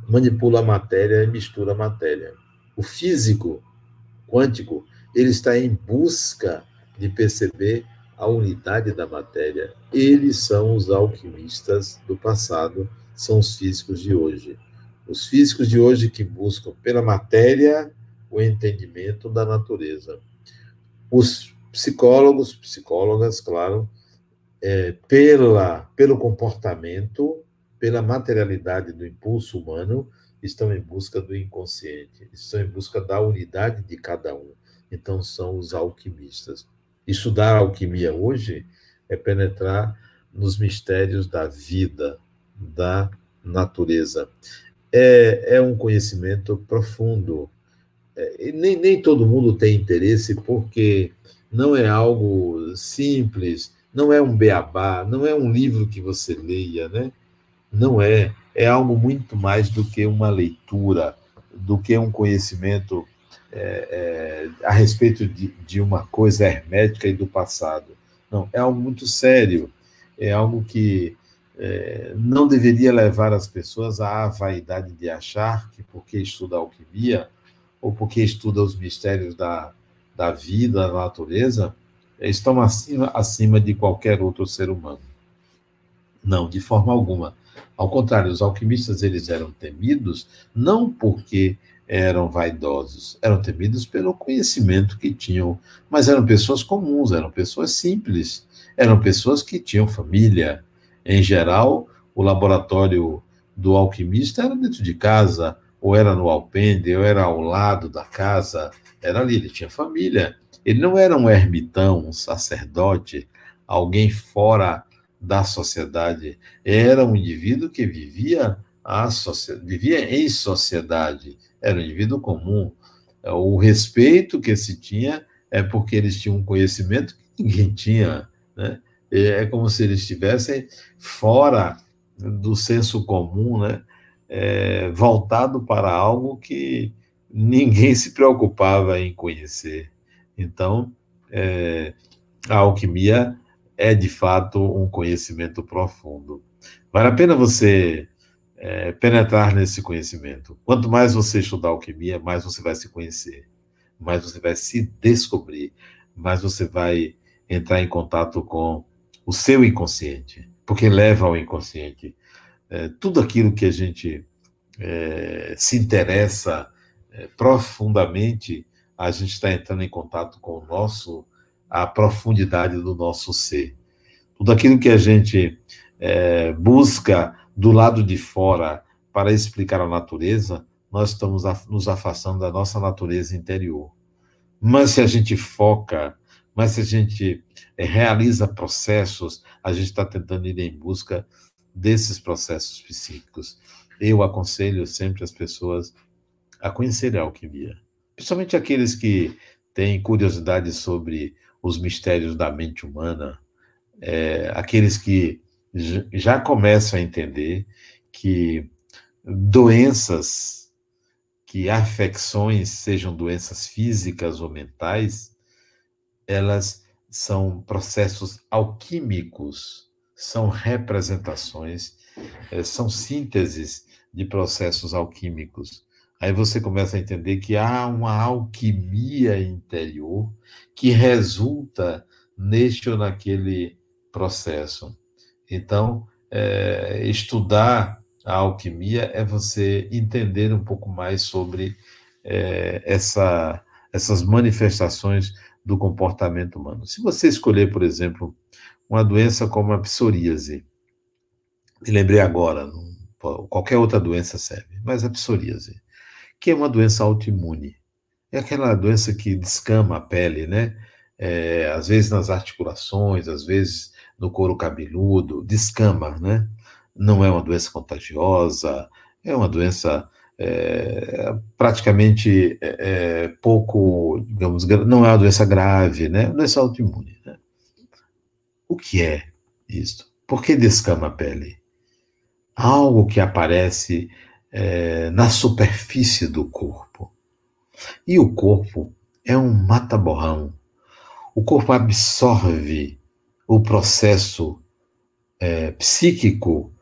manipulam a matéria e misturam a matéria. O físico quântico, ele está em busca de perceber a unidade da matéria. Eles são os alquimistas do passado, são os físicos de hoje. Os físicos de hoje que buscam pela matéria o entendimento da natureza. Os psicólogos, psicólogas, claro, pelo comportamento, pela materialidade do impulso humano, estão em busca do inconsciente, estão em busca da unidade de cada um. Então, são os alquimistas. Estudar a alquimia hoje é penetrar nos mistérios da vida, da natureza. É um conhecimento profundo. Nem todo mundo tem interesse, porque não é algo simples, não é um beabá, não é um livro que você leia, né? Não é. É algo muito mais do que uma leitura, do que um conhecimento a respeito de uma coisa hermética e do passado. Não, é algo muito sério, é algo que não deveria levar as pessoas à vaidade de achar que porque estuda a alquimia ou porque estuda os mistérios da vida, da natureza, estão acima de qualquer outro ser humano. Não, de forma alguma. Ao contrário, os alquimistas eles eram temidos não porque eram vaidosos, eram temidos pelo conhecimento que tinham, mas eram pessoas comuns, eram pessoas simples, eram pessoas que tinham família. Em geral, o laboratório do alquimista era dentro de casa, ou era no alpendre, ou era ao lado da casa, era ali, ele tinha família. Ele não era um ermitão, um sacerdote, alguém fora da sociedade. Era um indivíduo que vivia em sociedade, era um indivíduo comum. O respeito que se tinha é porque eles tinham um conhecimento que ninguém tinha, né? É como se eles estivessem fora do senso comum, né? Voltado para algo que ninguém se preocupava em conhecer. Então, a alquimia é, de fato, um conhecimento profundo. Vale a pena você penetrar nesse conhecimento. Quanto mais você estudar alquimia, mais você vai se conhecer, mais você vai se descobrir, mais você vai entrar em contato com o seu inconsciente, porque leva ao inconsciente tudo aquilo que a gente se interessa profundamente, a gente está entrando em contato com a profundidade do nosso ser. Tudo aquilo que a gente busca do lado de fora para explicar a natureza, nós estamos nos afastando da nossa natureza interior. Mas se a gente foca, mas se a gente realiza processos, a gente está tentando ir em busca desses processos psíquicos. Eu aconselho sempre as pessoas a conhecerem a alquimia, principalmente aqueles que têm curiosidade sobre os mistérios da mente humana, aqueles que já começam a entender que doenças, que afecções, sejam doenças físicas ou mentais, elas são processos alquímicos, são representações, são sínteses de processos alquímicos. Aí você começa a entender que há uma alquimia interior que resulta neste ou naquele processo. Então, estudar a alquimia é você entender um pouco mais sobre essas manifestações do comportamento humano. Se você escolher, por exemplo, uma doença como a psoríase, me lembrei agora, qualquer outra doença serve, mas a psoríase, que é uma doença autoimune, é aquela doença que descama a pele, né? Às vezes nas articulações, às vezes no couro cabeludo, descama, né? Não é uma doença contagiosa, é uma doença praticamente pouco, digamos, não é uma doença grave, né? É uma doença autoimune, né? O que é isto? Por que descama a pele? Algo que aparece na superfície do corpo. E o corpo é um mata-borrão. O corpo absorve o processo psíquico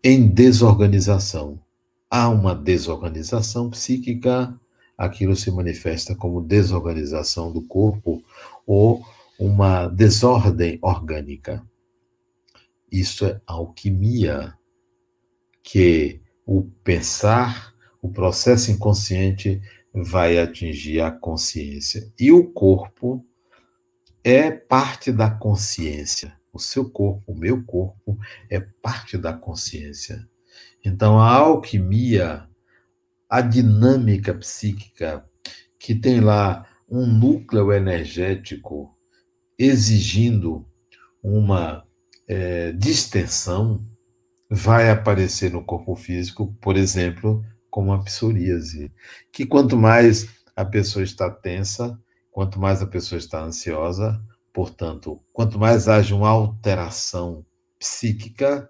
em desorganização. Há uma desorganização psíquica, aquilo se manifesta como desorganização do corpo ou uma desordem orgânica. Isso é alquimia, que o pensar, o processo inconsciente vai atingir a consciência. E o corpo é parte da consciência. O seu corpo, o meu corpo, é parte da consciência. Então, a alquimia, a dinâmica psíquica, que tem lá um núcleo energético exigindo uma distensão, vai aparecer no corpo físico, por exemplo, como a psoríase, que quanto mais a pessoa está tensa, quanto mais a pessoa está ansiosa, portanto, quanto mais haja uma alteração psíquica,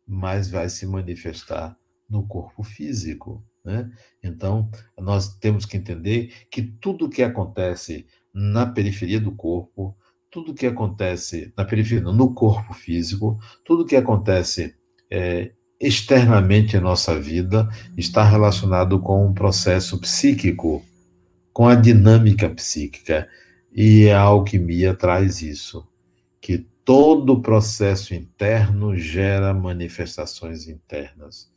mais vai se manifestar no corpo físico, né? Então, nós temos que entender que tudo que acontece na periferia do corpo, tudo que acontece na periferia, no corpo físico, tudo que acontece externamente em nossa vida está relacionado com um processo psíquico, com a dinâmica psíquica. E a alquimia traz isso, que todo processo interno gera manifestações internas,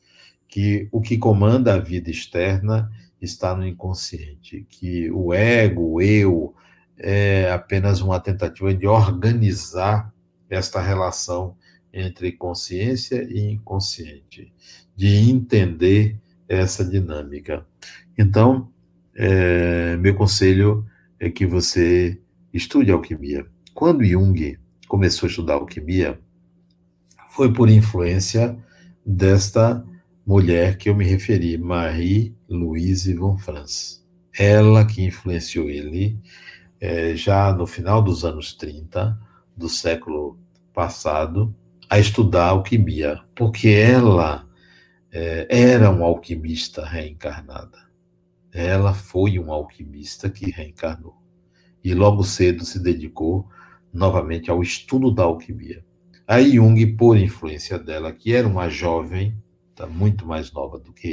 que o que comanda a vida externa está no inconsciente, que o ego, o eu, é apenas uma tentativa de organizar esta relação entre consciência e inconsciente, de entender essa dinâmica. Então, meu conselho é que você estude alquimia. Quando Jung começou a estudar alquimia, foi por influência desta mulher que eu me referi, Marie-Louise von Franz. Ela que influenciou ele já no final dos anos 30 do século passado a estudar alquimia, porque ela era um alquimista reencarnada. Ela foi um alquimista que reencarnou. E logo cedo se dedicou novamente ao estudo da alquimia. Aí Jung, por influência dela, que era uma jovem, muito mais nova do que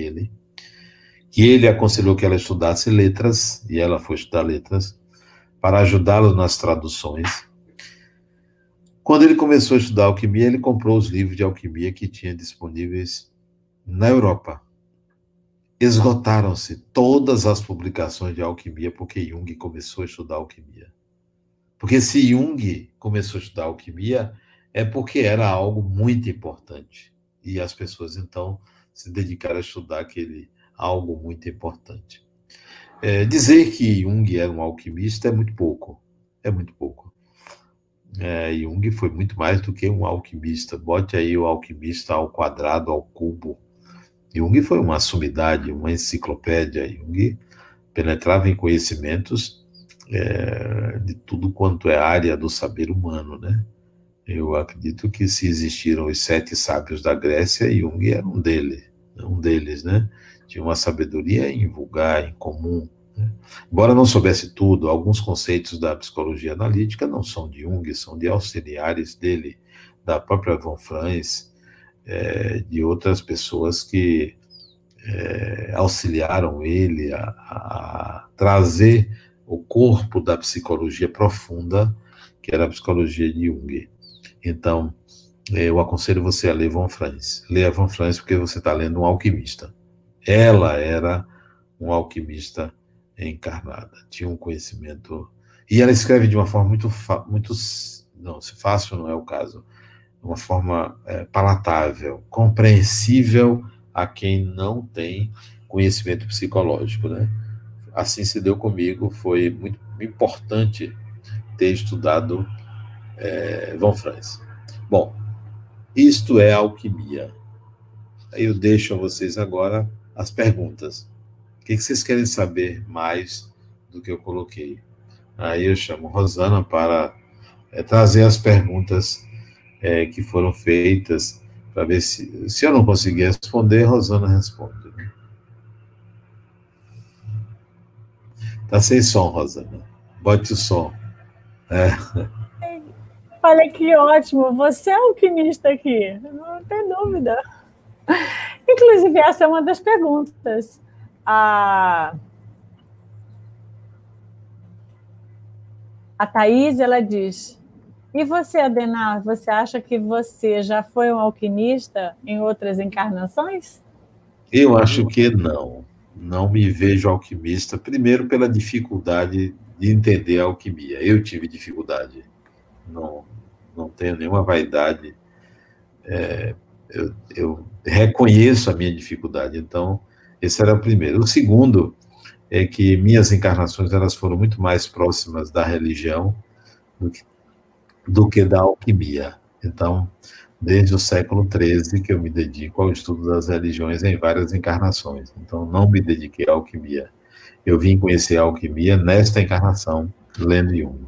ele aconselhou que ela estudasse letras, e ela foi estudar letras, para ajudá-lo nas traduções. Quando ele começou a estudar alquimia, ele comprou os livros de alquimia que tinha disponíveis na Europa. esgotaram-se todas as publicações de alquimia porque Jung começou a estudar alquimia. Porque se Jung começou a estudar alquimia, é porque era algo muito importante. E as pessoas, então, se dedicaram a estudar aquele algo muito importante. Dizer que Jung era um alquimista é muito pouco. É muito pouco. Jung foi muito mais do que um alquimista. Bote aí o alquimista ao quadrado, ao cubo. Jung foi uma sumidade, uma enciclopédia. Jung penetrava em conhecimentos de tudo quanto é área do saber humano, né? Eu acredito que se existiram os 7 sábios da Grécia, Jung era um deles, né? Tinha uma sabedoria invulgar, incomum, né? Embora não soubesse tudo, alguns conceitos da psicologia analítica não são de Jung, são de auxiliares dele, da própria von Franz, de outras pessoas que auxiliaram ele a trazer o corpo da psicologia profunda, que era a psicologia de Jung. Então, eu aconselho você a ler von Franz. Leia von Franz porque você está lendo um alquimista. Ela era um alquimista encarnada. Tinha um conhecimento... E ela escreve de uma forma muito não, fácil não é o caso. De uma forma palatável, compreensível a quem não tem conhecimento psicológico, né? Assim se deu comigo. Foi muito importante ter estudado von Franz. Bom, isto é alquimia. Eu deixo a vocês agora as perguntas. O que vocês querem saber mais do que eu coloquei? Aí eu chamo Rosana para trazer as perguntas que foram feitas, para ver se eu não conseguir responder, Rosana responde. Tá sem som, Rosana. Bote o som.
Olha que ótimo, você é alquimista aqui, não tem dúvida. Inclusive, essa é uma das perguntas. A Thaís, ela diz: e você, Adenar, você acha que você já foi um alquimista em outras encarnações?
Eu acho que não. Não me vejo alquimista, primeiro pela dificuldade de entender a alquimia. Eu tive dificuldade. Não tenho nenhuma vaidade. Eu reconheço a minha dificuldade. Então, esse era o primeiro. O segundo é que minhas encarnações elas foram muito mais próximas da religião do que da alquimia. Então, desde o século XIII que eu me dedico ao estudo das religiões em várias encarnações. Então, não me dediquei à alquimia. Eu vim conhecer a alquimia nesta encarnação, lendo Jung.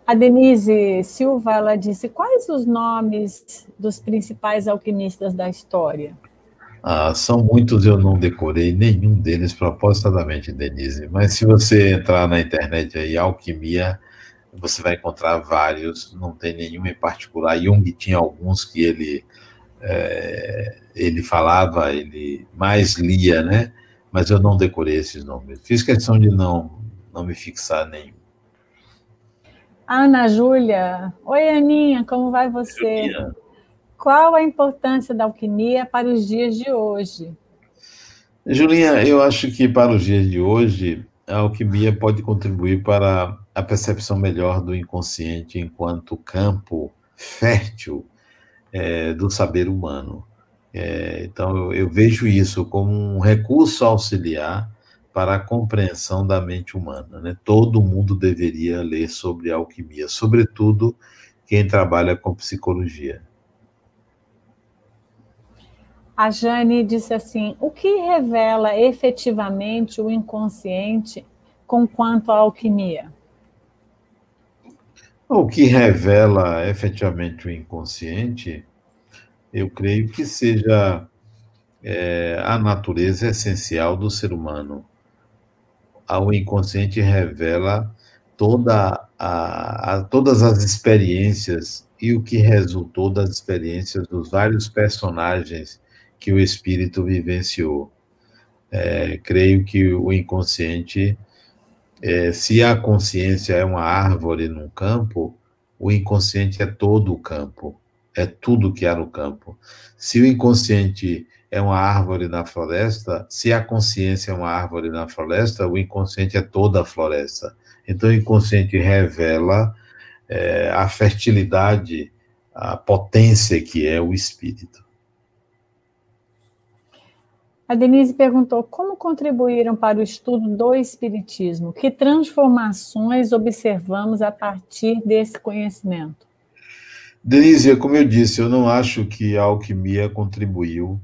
A Denise Silva, ela disse: quais os nomes dos principais alquimistas da história?
São muitos, eu não decorei nenhum deles propositadamente, Denise. Mas se você entrar na internet aí, alquimia, você vai encontrar vários, não tem nenhum em particular. Jung tinha alguns que ele falava, ele mais lia, né? Mas eu não decorei esses nomes. Fiz questão de não me fixar nenhum.
Ana Júlia: oi, Aninha, como vai você?
Julinha.
Qual a importância da alquimia para os dias de hoje?
Julinha, eu acho que para os dias de hoje, a alquimia pode contribuir para a percepção melhor do inconsciente enquanto campo fértil do saber humano. Então, eu vejo isso como um recurso auxiliar para a compreensão da mente humana, né? Todo mundo deveria ler sobre alquimia, sobretudo quem trabalha com psicologia.
A Jane disse assim: o que revela efetivamente o inconsciente com quanto à alquimia?
O que revela efetivamente o inconsciente, eu creio que seja a natureza essencial do ser humano. O inconsciente revela todas as experiências e o que resultou das experiências dos vários personagens que o espírito vivenciou. Creio que o inconsciente, se a consciência é uma árvore num campo, o inconsciente é todo o campo, é tudo que há no campo. Se o inconsciente é uma árvore na floresta, se a consciência é uma árvore na floresta, o inconsciente é toda a floresta. Então, o inconsciente revela a fertilidade, a potência que é o espírito.
A Denise perguntou como contribuíram para o estudo do Espiritismo? Que transformações observamos a partir desse conhecimento?
Denise, como eu disse, eu não acho que a alquimia contribuiu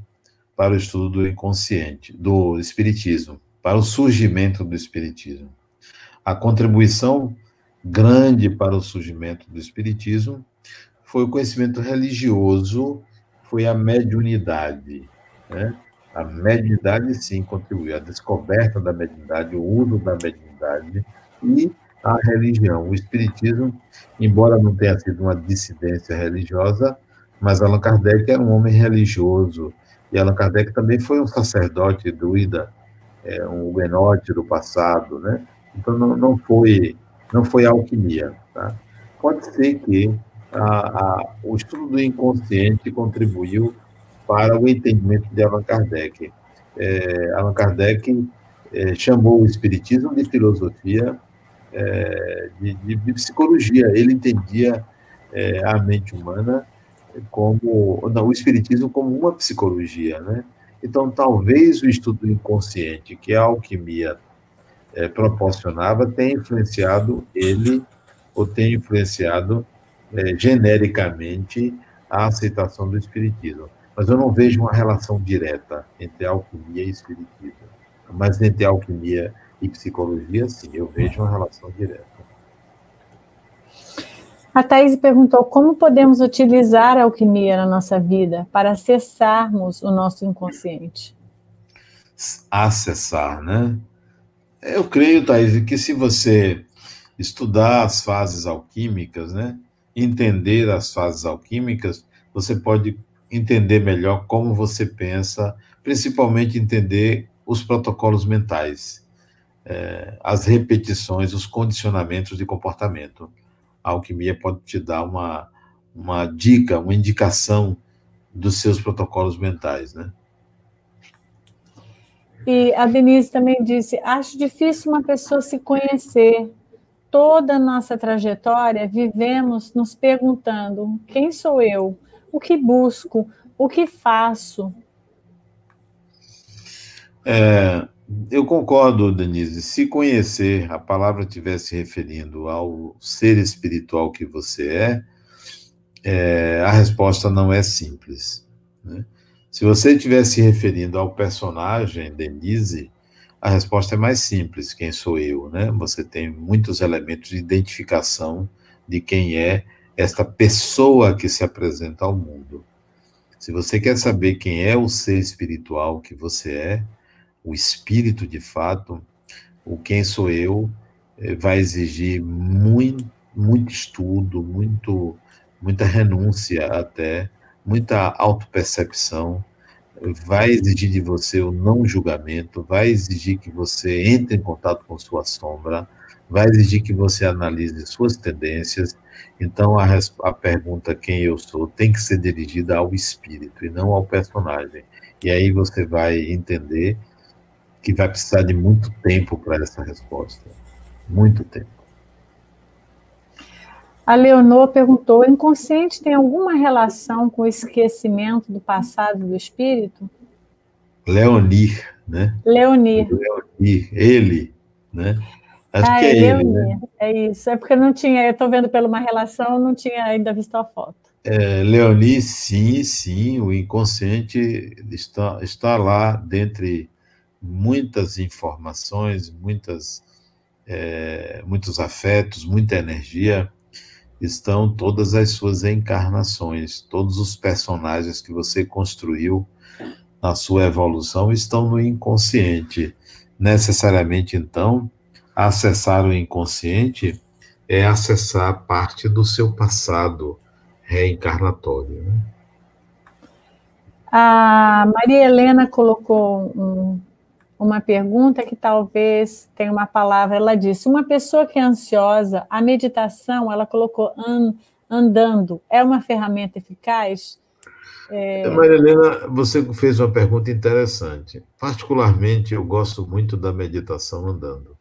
para o estudo do inconsciente, do Espiritismo, para o surgimento do Espiritismo. A contribuição grande para o surgimento do Espiritismo foi o conhecimento religioso, foi a mediunidade, né? A mediunidade, sim, contribuiu. A descoberta da mediunidade, o uso da mediunidade e a religião. O Espiritismo, embora não tenha sido uma dissidência religiosa, mas Allan Kardec era um homem religioso, e Allan Kardec também foi um sacerdote druida, um huguenote do passado, né? Então, não foi alquimia, tá? Pode ser que o estudo do inconsciente contribuiu para o entendimento de Allan Kardec. Allan Kardec chamou o espiritismo de filosofia, de psicologia. Ele entendia a mente humana o espiritismo como uma psicologia, né? Então, talvez o estudo do inconsciente, que a alquimia proporcionava, tenha influenciado ele, ou tenha influenciado genericamente a aceitação do espiritismo. Mas eu não vejo uma relação direta entre alquimia e espiritismo. Mas entre alquimia e psicologia, sim, eu vejo uma relação direta.
A Thaís perguntou como podemos utilizar a alquimia na nossa vida para acessarmos o nosso inconsciente.
Acessar, né? Eu creio, Thaís, que se você estudar as fases alquímicas, né, entender as fases alquímicas, você pode entender melhor como você pensa, principalmente entender os protocolos mentais, as repetições, os condicionamentos de comportamento. A alquimia pode te dar uma dica, uma indicação dos seus protocolos mentais, né?
E a Denise também disse, acho difícil uma pessoa se conhecer. Toda a nossa trajetória vivemos nos perguntando quem sou eu, o que busco, o que faço.
Eu concordo, Denise. Se conhecer, a palavra estiver se referindo ao ser espiritual que você a resposta não é simples, né? Se você estiver se referindo ao personagem Denise, a resposta é mais simples, quem sou eu, né? Você tem muitos elementos de identificação de quem é esta pessoa que se apresenta ao mundo. Se você quer saber quem é o ser espiritual que você o espírito de fato, o quem sou eu, vai exigir muito, muito estudo, muita renúncia até, muita autopercepção, vai exigir de você o não julgamento, vai exigir que você entre em contato com sua sombra, vai exigir que você analise suas tendências. Então, a pergunta quem eu sou tem que ser dirigida ao espírito e não ao personagem. E aí você vai entender que vai precisar de muito tempo para essa resposta. Muito tempo.
A Leonor perguntou, o inconsciente tem alguma relação com o esquecimento do passado do espírito?
Leonir, né?
Leonir.
Leonir, ele, né? Acho que é
Leonir,
ele, né?
É isso, é porque eu não tinha, eu estou vendo pela uma relação, não tinha ainda visto a foto.
Leonir, sim, o inconsciente está lá dentre muitas informações, muitos afetos, muita energia, estão todas as suas encarnações, todos os personagens que você construiu na sua evolução estão no inconsciente. Necessariamente, então, acessar o inconsciente é acessar parte do seu passado reencarnatório, né?
A Maria Helena colocou uma pergunta que talvez tenha uma palavra. Ela disse, uma pessoa que é ansiosa, a meditação, ela colocou andando, é uma ferramenta eficaz?
Maria Helena, você fez uma pergunta interessante. Particularmente, eu gosto muito da meditação andando.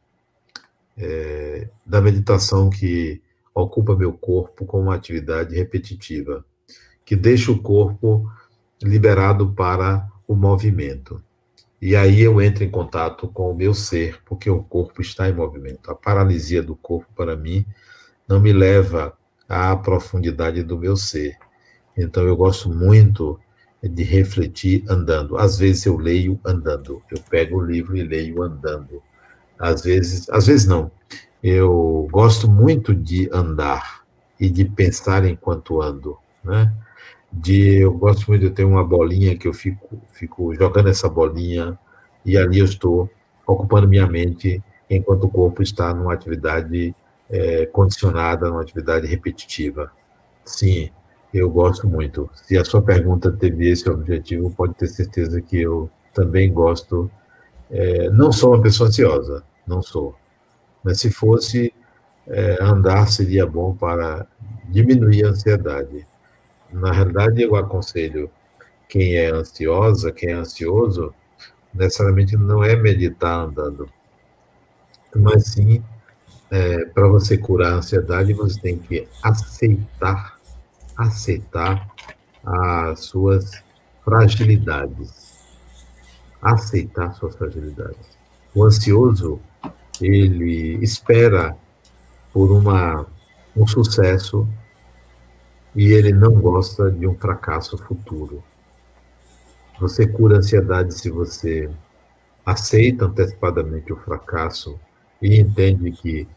Da meditação que ocupa meu corpo com uma atividade repetitiva, que deixa o corpo liberado para o movimento. E aí eu entro em contato com o meu ser, porque o corpo está em movimento. A paralisia do corpo, para mim, não me leva à profundidade do meu ser. Então, eu gosto muito de refletir andando. Às vezes eu leio andando. Eu pego o livro e leio andando. Às vezes não. Eu gosto muito de andar e de pensar enquanto ando, né? Eu gosto muito de ter uma bolinha que eu fico jogando essa bolinha e ali eu estou ocupando minha mente enquanto o corpo está numa atividade condicionada, numa atividade repetitiva. Sim, eu gosto muito. Se a sua pergunta teve esse objetivo, pode ter certeza que eu também gosto. Não sou uma pessoa ansiosa, não sou. Mas se fosse, andar seria bom para diminuir a ansiedade. Na realidade, eu aconselho quem é ansiosa, quem é ansioso, necessariamente não é meditar andando, mas sim, para você curar a ansiedade, você tem que aceitar as suas fragilidades, aceitar suas fragilidades. O ansioso, ele espera por um sucesso e ele não gosta de um fracasso futuro. Você cura a ansiedade se você aceita antecipadamente o fracasso e entende que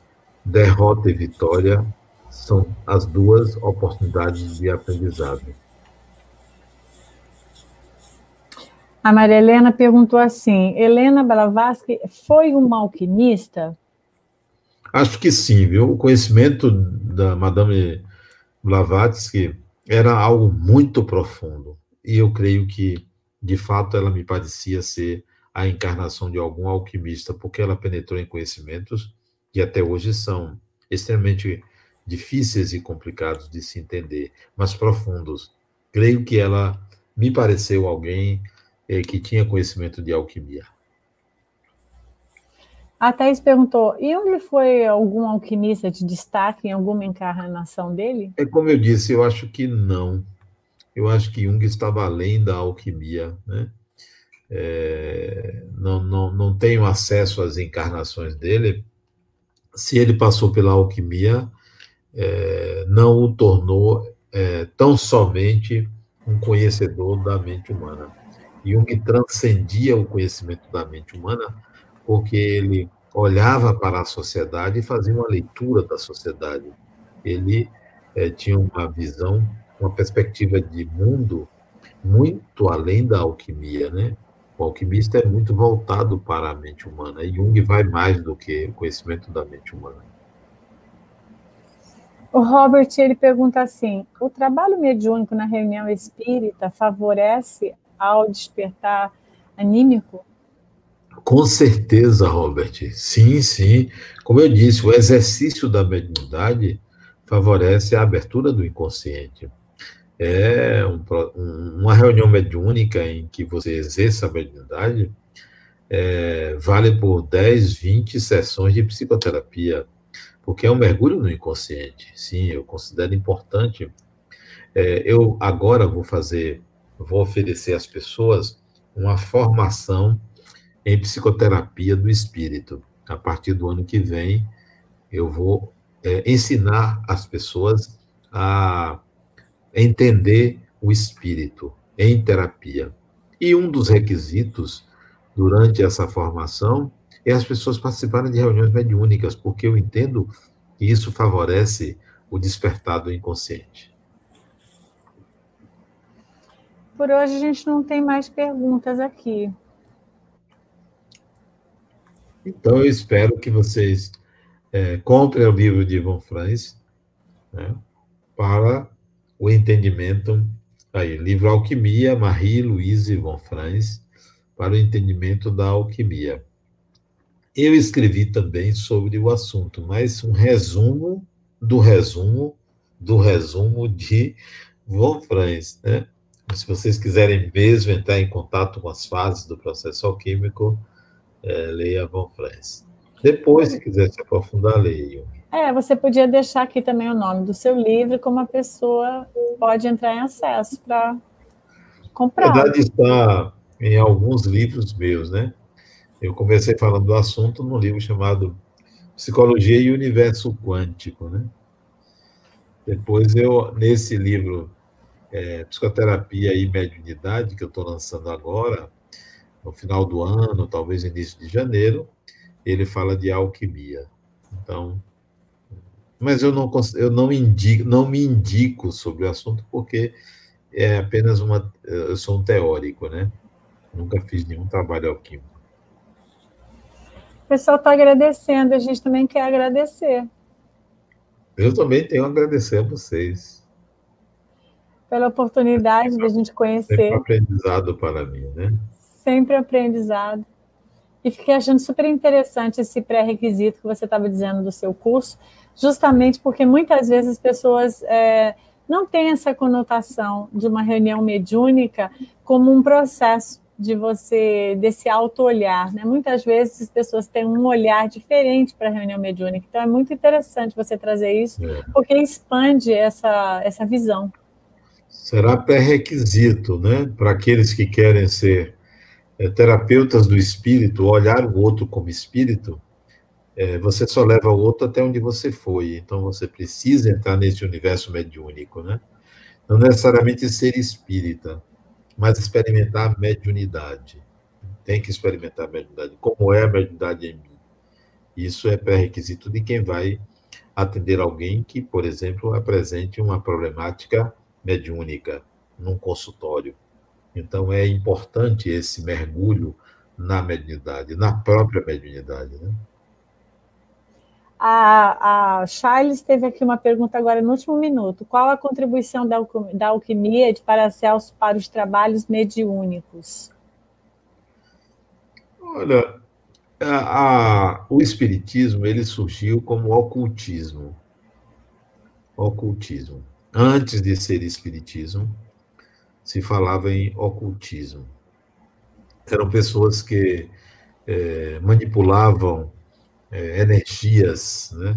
derrota e vitória são as duas oportunidades de aprendizado.
A Maria Helena perguntou assim: Helena Blavatsky foi uma alquimista?
Acho que sim, viu? O conhecimento da Madame Blavatsky era algo muito profundo. E eu creio que, de fato, ela me parecia ser a encarnação de algum alquimista, porque ela penetrou em conhecimentos que até hoje são extremamente difíceis e complicados de se entender, mas profundos. Creio que ela me pareceu alguém que tinha conhecimento de alquimia.
A Thaís perguntou: e onde foi algum alquimista de destaque em alguma encarnação dele?
Como eu disse, eu acho que não. Eu acho que Jung estava além da alquimia, né? Não tenho acesso às encarnações dele. Se ele passou pela alquimia, não o tornou tão somente um conhecedor da mente humana. Jung transcendia o conhecimento da mente humana porque ele olhava para a sociedade e fazia uma leitura da sociedade. Ele tinha uma visão, uma perspectiva de mundo muito além da alquimia, né? O alquimista é muito voltado para a mente humana, e Jung vai mais do que o conhecimento da mente humana.
O Robert, ele pergunta assim: o trabalho mediúnico na reunião espírita favorece ao despertar anímico?
Com certeza, Robert. Sim, sim. Como eu disse, o exercício da mediunidade favorece a abertura do inconsciente. Uma reunião mediúnica em que você exerça a mediunidade vale por 10, 20 sessões de psicoterapia, porque é um mergulho no inconsciente. Sim, eu considero importante. Eu agora vou oferecer às pessoas uma formação em psicoterapia do espírito. A partir do ano que vem, eu vou ensinar as pessoas a entender o espírito em terapia. E um dos requisitos durante essa formação é as pessoas participarem de reuniões mediúnicas, porque eu entendo que isso favorece o despertar do inconsciente.
Por hoje a gente não tem mais perguntas aqui.
Então eu espero que vocês comprem o livro de Von Franz, né, para o entendimento, aí, livro Alquimia, Marie-Louise Von Franz, para o entendimento da alquimia. Eu escrevi também sobre o assunto, mas um resumo de Von Franz, né? Se vocês quiserem mesmo entrar em contato com as fases do processo alquímico, leia Von Franz. Depois, se quiser se aprofundar, leia.
Você podia deixar aqui também o nome do seu livro, como a pessoa pode entrar em acesso para comprar.
Na verdade, está em alguns livros meus, né? Eu comecei falando do assunto num livro chamado Psicologia e Universo Quântico, né? Depois nesse livro, Psicoterapia e Mediunidade, que eu estou lançando agora, no final do ano, talvez início de janeiro, ele fala de alquimia. Então, mas eu não me indico sobre o assunto porque é apenas eu sou um teórico, né? Nunca fiz nenhum trabalho alquímico.
O pessoal está agradecendo, a gente também quer agradecer.
Eu também tenho a agradecer a vocês.
Pela oportunidade de a gente conhecer.
Sempre aprendizado para mim, né?
Sempre aprendizado. E fiquei achando super interessante esse pré-requisito que você estava dizendo do seu curso, justamente porque muitas vezes as pessoas não têm essa conotação de uma reunião mediúnica como um processo desse auto-olhar, né? Muitas vezes as pessoas têm um olhar diferente para a reunião mediúnica, então é muito interessante você trazer isso, porque expande essa visão.
Será pré-requisito, né? Para aqueles que querem ser terapeutas do espírito, olhar o outro como espírito, você só leva o outro até onde você foi. Então, você precisa entrar nesse universo mediúnico, né? Não necessariamente ser espírita, mas experimentar a mediunidade. Tem que experimentar a mediunidade. Como é a mediunidade em mim? Isso é pré-requisito de quem vai atender alguém que, por exemplo, apresente uma problemática mediúnica num consultório. Então, é importante esse mergulho na mediunidade, na própria mediunidade, né?
A Charles teve aqui uma pergunta agora no último minuto. Qual a contribuição da alquimia de Paracelso para os trabalhos mediúnicos?
Olha, o espiritismo ele surgiu como ocultismo. Ocultismo. Antes de ser espiritismo, se falava em ocultismo. Eram pessoas que manipulavam energias, né?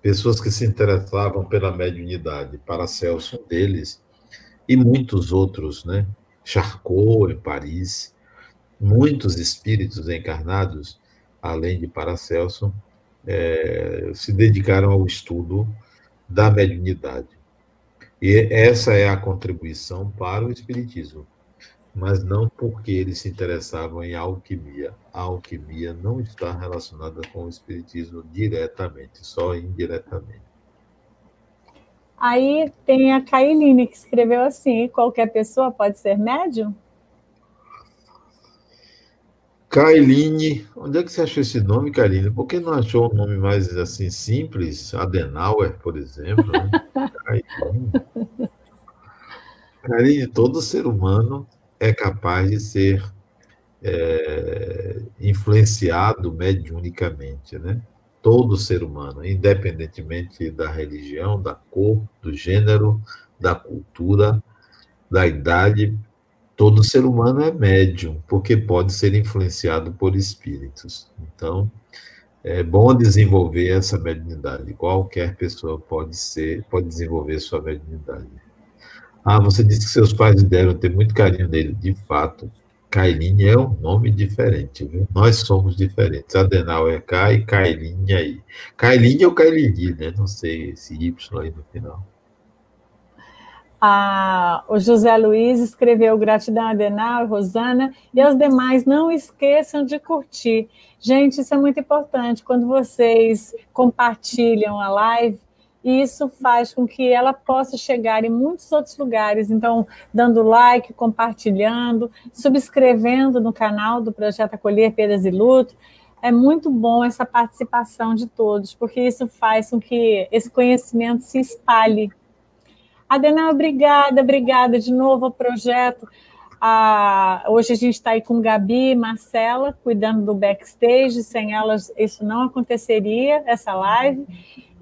Pessoas que se interessavam pela mediunidade. Paracelso, um deles, e muitos outros, né? Charcot, em Paris, muitos espíritos encarnados, além de Paracelso, se dedicaram ao estudo da mediunidade. E essa é a contribuição para o espiritismo, mas não porque eles se interessavam em alquimia. A alquimia não está relacionada com o espiritismo diretamente, só indiretamente.
Aí tem a Kailine, que escreveu assim: qualquer pessoa pode ser médium?
Kailine, onde é que você achou esse nome, Kailine? Por que não achou um nome mais assim simples? Adenauer, por exemplo, né? Kailine, todo ser humano é capaz de ser influenciado mediunicamente, né? Todo ser humano, independentemente da religião, da cor, do gênero, da cultura, da idade, todo ser humano é médium, porque pode ser influenciado por espíritos. Então, é bom desenvolver essa mediunidade. Qualquer pessoa pode desenvolver sua mediunidade. Você disse que seus pais deram ter muito carinho nele. De fato, Kailine é um nome diferente, viu? Nós somos diferentes. Adenauer é K e Kailine aí. Kailine ou Kailine, né? Não sei esse Y aí no final.
O José Luiz escreveu: gratidão, Adenauer, Rosana, e aos demais, não esqueçam de curtir. Gente, isso é muito importante. Quando vocês compartilham a live, isso faz com que ela possa chegar em muitos outros lugares. Então, dando like, compartilhando, subscrevendo no canal do Projeto Acolher Perdas e Luto. É muito bom essa participação de todos, porque isso faz com que esse conhecimento se espalhe. Adenauer, obrigada de novo ao projeto. Hoje a gente está aí com Gabi e Marcela, cuidando do backstage. Sem elas, isso não aconteceria, essa live.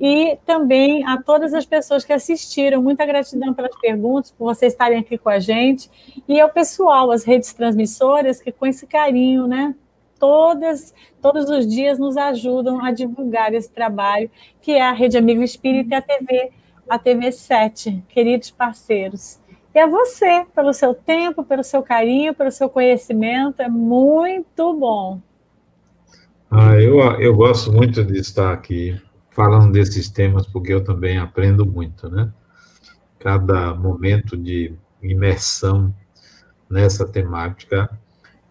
E também a todas as pessoas que assistiram. Muita gratidão pelas perguntas, por vocês estarem aqui com a gente. E ao pessoal, as redes transmissoras, que com esse carinho, né? Todos os dias nos ajudam a divulgar esse trabalho, que é a Rede Amigo Espírita e a TV7, queridos parceiros. E a você, pelo seu tempo, pelo seu carinho, pelo seu conhecimento, é muito bom.
Eu gosto muito de estar aqui falando desses temas, porque eu também aprendo muito, né? Cada momento de imersão nessa temática,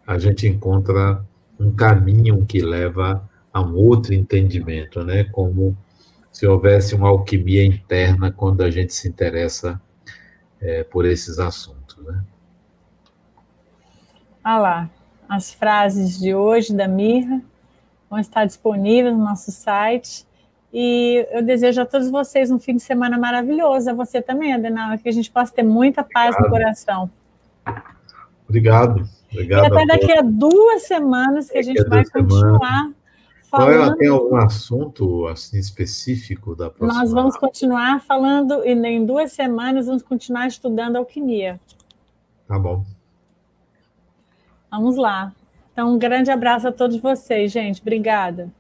a gente encontra um caminho que leva a um outro entendimento, né? Como se houvesse uma alquimia interna quando a gente se interessa por esses assuntos, né?
Olha lá, as frases de hoje da Mirra vão estar disponíveis no nosso site. E eu desejo a todos vocês um fim de semana maravilhoso. A você também, Adenauer, que a gente possa ter muita paz no coração.
Obrigado.
E até daqui a 2 semanas que a gente vai continuar falando.
Tem algum assunto assim específico da próxima?
Nós vamos continuar falando, e em 2 semanas vamos continuar estudando alquimia.
Tá bom.
Vamos lá. Então, um grande abraço a todos vocês, gente. Obrigada.